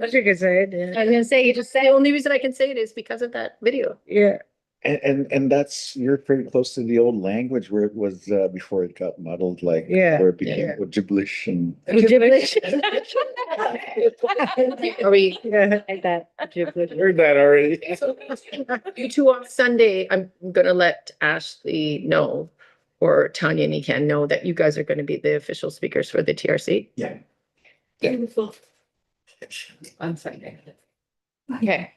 As you can say it, I was gonna say, you just The say, only reason I can say it is because of that video. yeah. And that's, you're pretty close to the old language where it was, before it got muddled, like, Yeah, where it became yeah. Ojibwe and. gibberish. Are we? Yeah. Like that. gibberish. Heard that already. You two on Sunday, I'm gonna let Ashley know or Tanya and Ekan know that you guys are going to be the official speakers for the TRC. Yeah. Beautiful. On Sunday. Okay.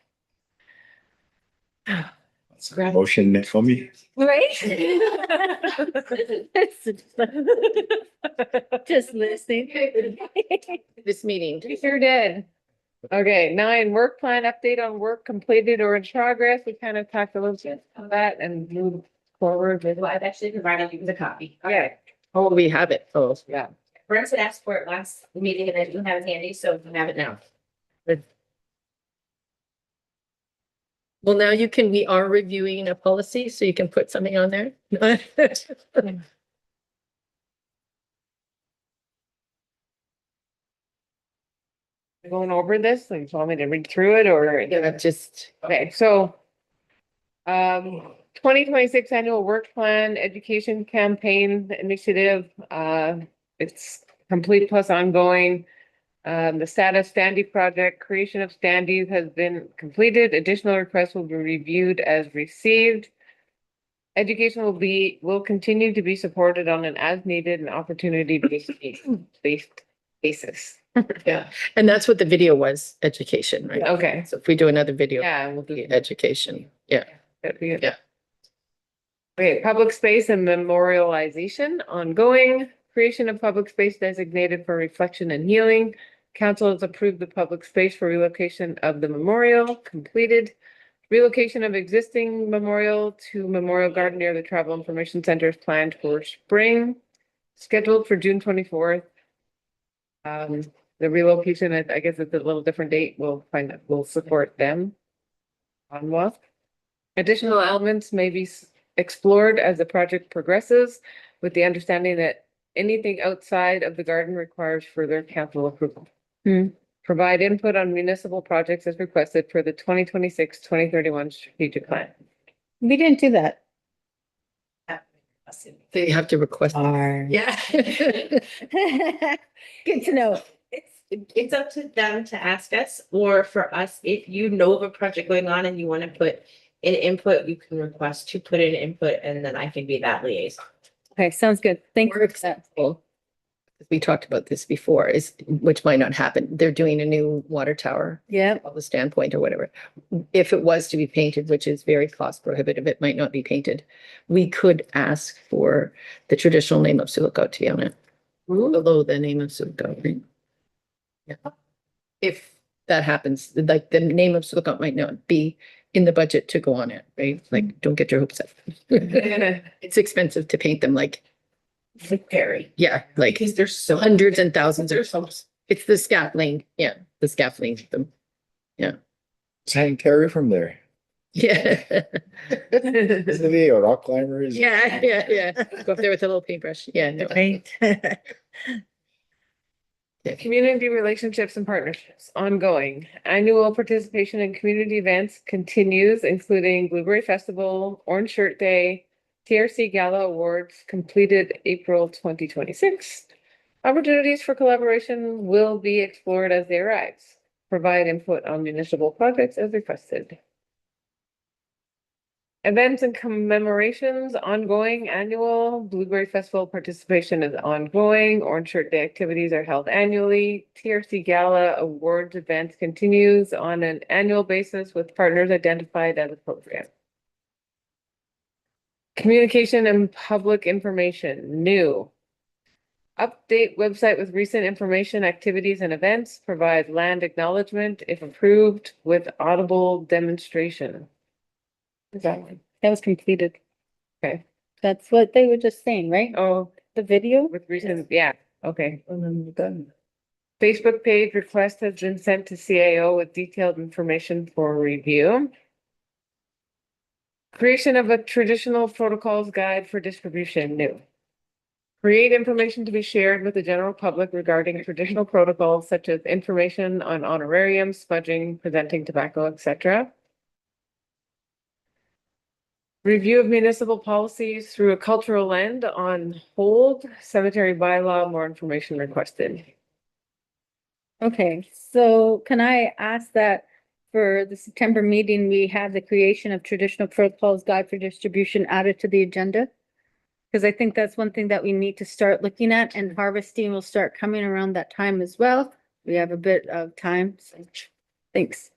Motion for me. Right? Just listening. This meeting. We sure did. Okay, 9, work plan update on work completed or in progress. We kind of talked a little bit on that and moved forward with. Well, I've actually provided you with a copy. Okay, Oh, we have it. Oh, yeah. Brent had asked for it last meeting and I didn't have it handy, so you have it now. well, now you can, we are reviewing a policy, so you can put something on there. Going over this, like, you want me to read through it or? Yeah, just, Okay, so. 2026 annual work plan, education campaign initiative, it's complete plus ongoing. The status standee project, creation of standees has been completed. Additional requests will be reviewed as received. Education will continue to be supported on an as needed and opportunity based basis. yeah, and that's what the video was, education, right? Okay, So if we do another video, yeah, we'll do. education, yeah. That'd be good. Yeah. Okay, public space and memorialization ongoing. Creation of public space designated for reflection and healing. Council has approved the public space for relocation of the memorial, completed. Relocation of existing memorial to Memorial Garden near the Travel Information Center is planned for spring, scheduled for June 24th. The relocation, I guess it's a little different date. We'll find that we'll support them. On what? Additional elements may be explored as the project progresses, with the understanding that anything outside of the garden requires further council approval. Provide input on municipal projects as requested for the 2026-2031 strategic plan. We didn't do that. They have to request. Yeah. Good to know. It's up to them to ask us, or for us, if you know of a project going on and you want to put in input, you can request to put in input and then I can be that liaison. Okay, sounds good. Thank For you. example, we talked about this before, is, which might not happen, they're doing a new water tower, Yeah, of the standpoint or whatever. If it was to be painted, which is very cost prohibitive, it might not be painted. We could ask for the traditional name of Sioux to be on it, below the name of Sioux. Yeah. If that happens, like the name of Sioux might not be in the budget to go on it, right? Like, don't get your hopes up. It's expensive to paint them, like, Very. yeah, like Because there's so. hundreds and thousands. There's so. It's the scaffolding, yeah, the scaffolding, them, Hang Terry from there. yeah. Isn't he a rock climber? Yeah. Go up there with a little paintbrush, yeah, no. Paint. Community relationships and partnerships ongoing. Annual participation in community events continues, including Blueberry Festival, Orange Shirt Day, TRC Gala Awards completed April 2026. Opportunities for collaboration will be explored as they arise. Provide input on municipal projects as requested. Events and commemorations ongoing. Annual Blueberry Festival participation is ongoing. Orange Shirt Day activities are held annually. TRC Gala Awards events continues on an annual basis with partners identified as appropriate. Communication and public information, new. Update website with recent information, activities and events. Provide land acknowledgement if approved with audible demonstration. Is that one? that was completed. Okay. That's what they were just saying, right? Oh, The video? with recent, yeah, okay. And then we're done. Facebook page request has been sent to CAO with detailed information for review. Creation of a traditional protocols guide for distribution, new. Create information to be shared with the general public regarding traditional protocols such as information on honorariums, smudging, presenting tobacco, etc. Review of municipal policies through a cultural lens on hold, cemetery bylaw, more information requested. Okay, so can I ask that for the September meeting, we have the creation of traditional protocols guide for distribution added to the agenda? Because I think that's one thing that we need to start looking at, and harvesting will start coming around that time as well. We have a bit of time. So thanks.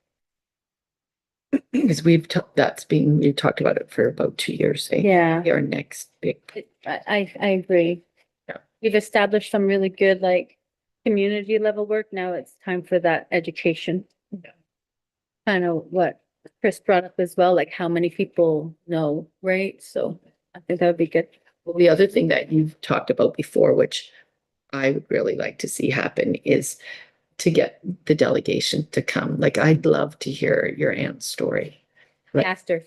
Because we've talked about it for about 2 years. Yeah. Our next big. I agree. Yeah. We've established some really good like community level work. Now it's time for that education. Kind of what Chris brought up as well, like how many people know, right? So I think that would be good. Well, the other thing that you've talked about before, which I would really like to see happen, is to get the delegation to come. Like, I'd love to hear your aunt's story. Right. Asked her.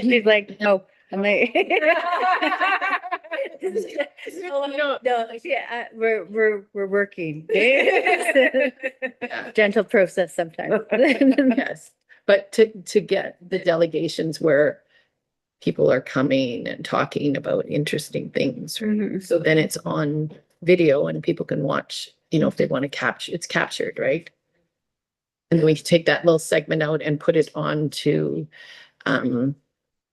She's like, no. I'm like. No, yeah, we're working. Gentle process sometimes. Yes, but to get the delegations where people are coming and talking about interesting things. Mhm. So then it's on video and people can watch, if they want to capture, it's captured, right? And then we can take that little segment out and put it onto the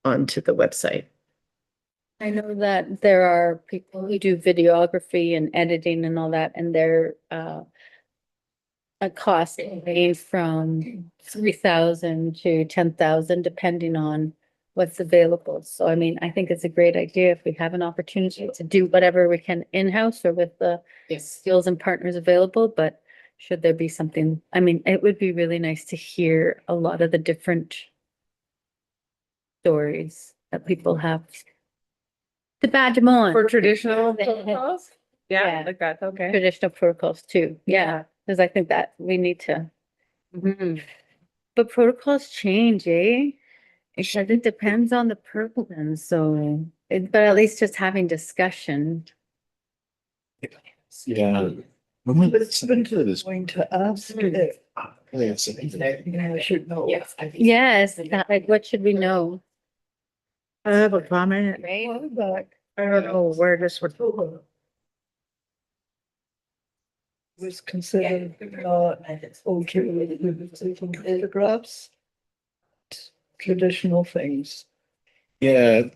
website. I know that there are people who do videography and editing and all that, and they're a cost range from 3,000 to 10,000, depending on what's available. So I mean, I think it's a great idea if we have an opportunity to do whatever we can in-house or with the Yes. skills and partners available, but should there be something, I mean, it would be really nice to hear a lot of the different stories that people have to badge them on. For traditional protocols? Yeah, Yeah. like that's okay. Traditional protocols too. Yeah, because I think that we need to. Mhm. But protocols change, eh? Because it depends on the person, so, but at least just having discussion. Yeah. When we listen to this. Going to ask if, I should know. Yes. Yes, like what should we know? I have a comment. Right? Well, back I don't know where this would. was considered not okay with taking photographs. Traditional things. Yeah,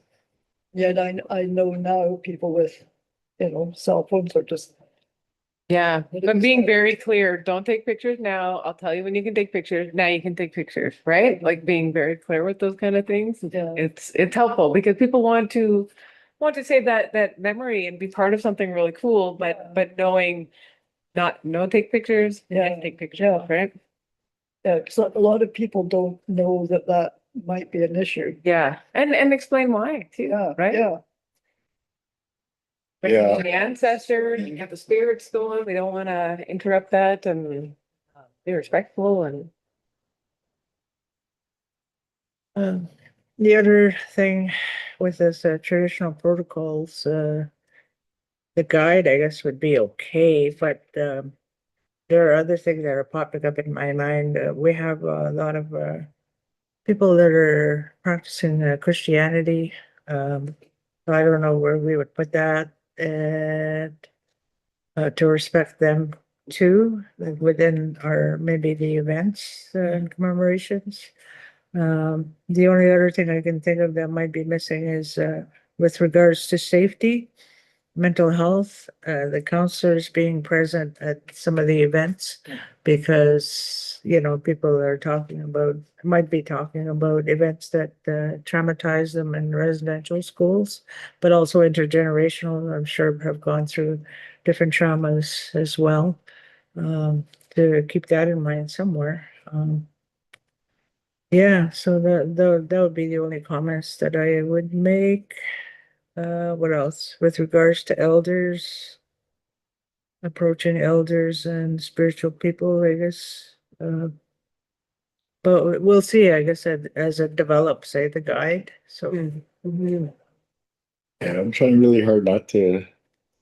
Yet I know now people with, cell phones are just. Yeah, but being very clear, don't take pictures now. I'll tell you when you can take pictures. Now you can take pictures, right? Like being very clear with those kind of things. Yeah. It's helpful because people want to save that memory and be part of something really cool, but knowing no take pictures, Yeah. and take pictures, Yeah. right? Yeah, because a lot of people don't know that might be an issue. Yeah, and explain why too, Yeah, right? yeah. Yeah. The ancestors, you have the spirits going, we don't want to interrupt that and be respectful and. The other thing with this traditional protocols, the guide, I guess, would be okay, but there are other things that are popping up in my mind. We have a lot of people that are practicing Christianity. So I don't know where we would put that, and to respect them too, like within our maybe the events and commemorations. The only other thing I can think of that might be missing is with regards to safety, mental health, the counselors being present at some of the events, because, people are might be talking about events that traumatize them in residential schools, but also intergenerational, I'm sure have gone through different traumas as well. To keep that in mind somewhere. Yeah, so that would be the only comments that I would make. What else? With regards to elders, approaching elders and spiritual people, I guess. But we'll see, I guess, as it develops, the guide. So Yeah, I'm trying really hard not to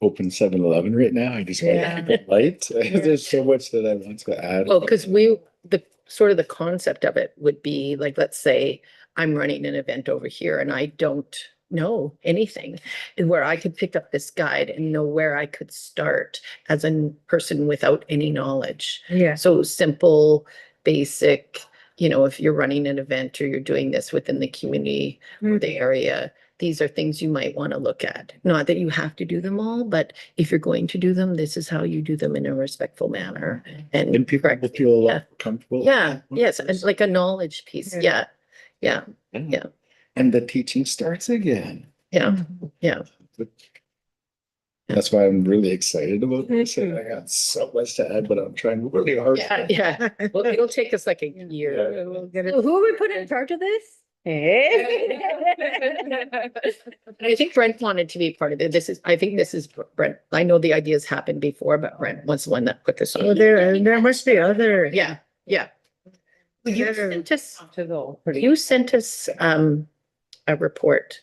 open 7-Eleven right now. I just Yeah. got the light. There's so much that I want to add. Well, because the concept of it would be like, let's say I'm running an event over here and I don't know anything, and where I could pick up this guide and know where I could start as a person without any knowledge. yeah, So simple, basic, if you're running an event or you're doing this within the community or the area, these are things you might want to look at. Not that you have to do them all, but if you're going to do them, this is how you do them in a respectful manner. And people will correct- feel a Yeah. lot comfortable. Yeah, yes, and like a knowledge piece. Yeah, yeah, yeah. And the teaching starts again. yeah, yeah. That's why I'm really excited about this. And I got so much to add, but I'm trying really hard. Yeah, yeah. Well, it'll take us like a year. We'll get it. So who are we putting in charge of this? And I think Brent wanted to be part of it. I think this is Brent. I know the ideas happened before, but Brent was the one that put this Well, on. there must be other. Yeah, yeah. You Better- sent us, To the pretty. you sent us, a report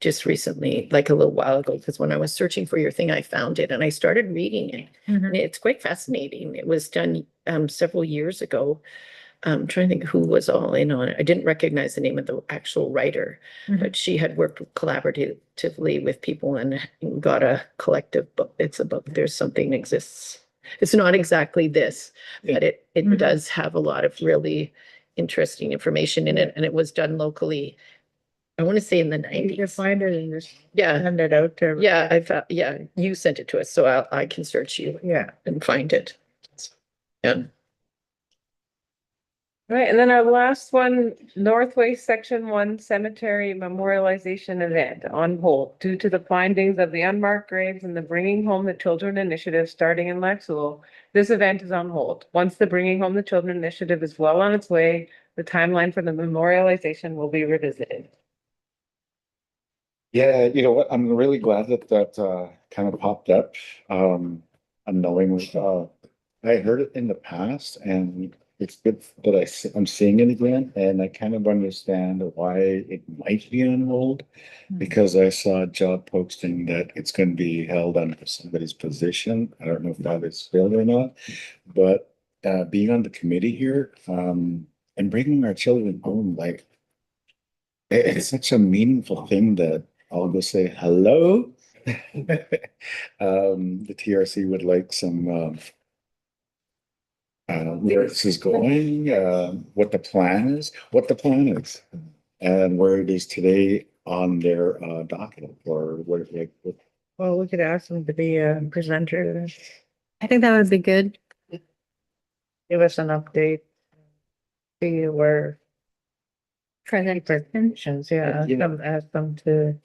just recently, like a little while ago, because when I was searching for your thing, I found it and I started reading it. Mhm. And it's quite fascinating. It was done, several years ago. I'm trying to think who was all in on it. I didn't recognize the name of the actual writer, Mhm. but she had worked collaboratively with people and got a collective book. It's a book, There's Something Exists. It's not exactly this, but it Mhm. does have a lot of really interesting information in it, and it was done locally. I want to say in the You can 90s. find it and just Yeah, send it out to. yeah, I found, yeah, you sent it to us, so I can search you Yeah. and find it. Yeah. Right, and then our last one, Northway Section 1 Cemetery Memorialization Event on hold due to the findings of the unmarked graves and the Bringing Home the Children initiative starting in Lac-Seul. This event is on hold. Once the Bringing Home the Children initiative is well on its way, the timeline for the memorialization will be revisited. Yeah, you know what? I'm really glad that kind of popped up. Unknowingly, I heard it in the past and it's good that I'm seeing it again and I kind of understand why it might be on hold. Because I saw a job posting that it's going to be held under somebody's position. I don't know if that is filled or not, but being on the committee here, and bringing our children home, like it's such a meaningful thing that I'll go say hello. The TRC would like some where this is going, what the plan is, and where it is today on their docket or what, like, what. Well, we could ask them to be a presenter, I think that would be good. give us an update. See where Presentation. yeah, Yeah. ask them to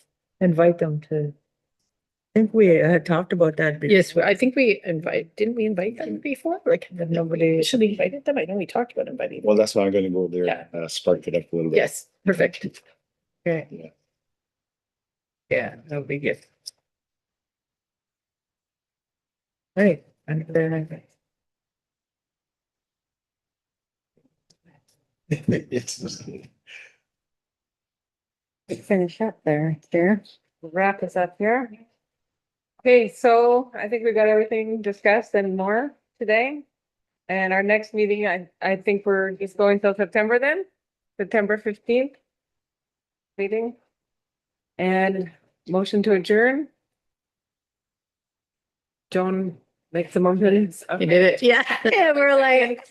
invite them to. I think we had talked about that. before. Yes, I think didn't we invite them before? Like, Nobody- should we invited them? I know we talked about inviting them. Well, that's why I'm gonna go there, Yeah. spark it up a little bit. Yes, perfect. Okay. Yeah. Yeah, that'll be good. Right, and then. It's Finish up there. Wrap this up here. Okay, so I think we got everything discussed and more today. And our next meeting, I think we're just going till September then, September 15th. Meeting. And motion to adjourn. Joan makes the motion. You did it. Yeah, we're like.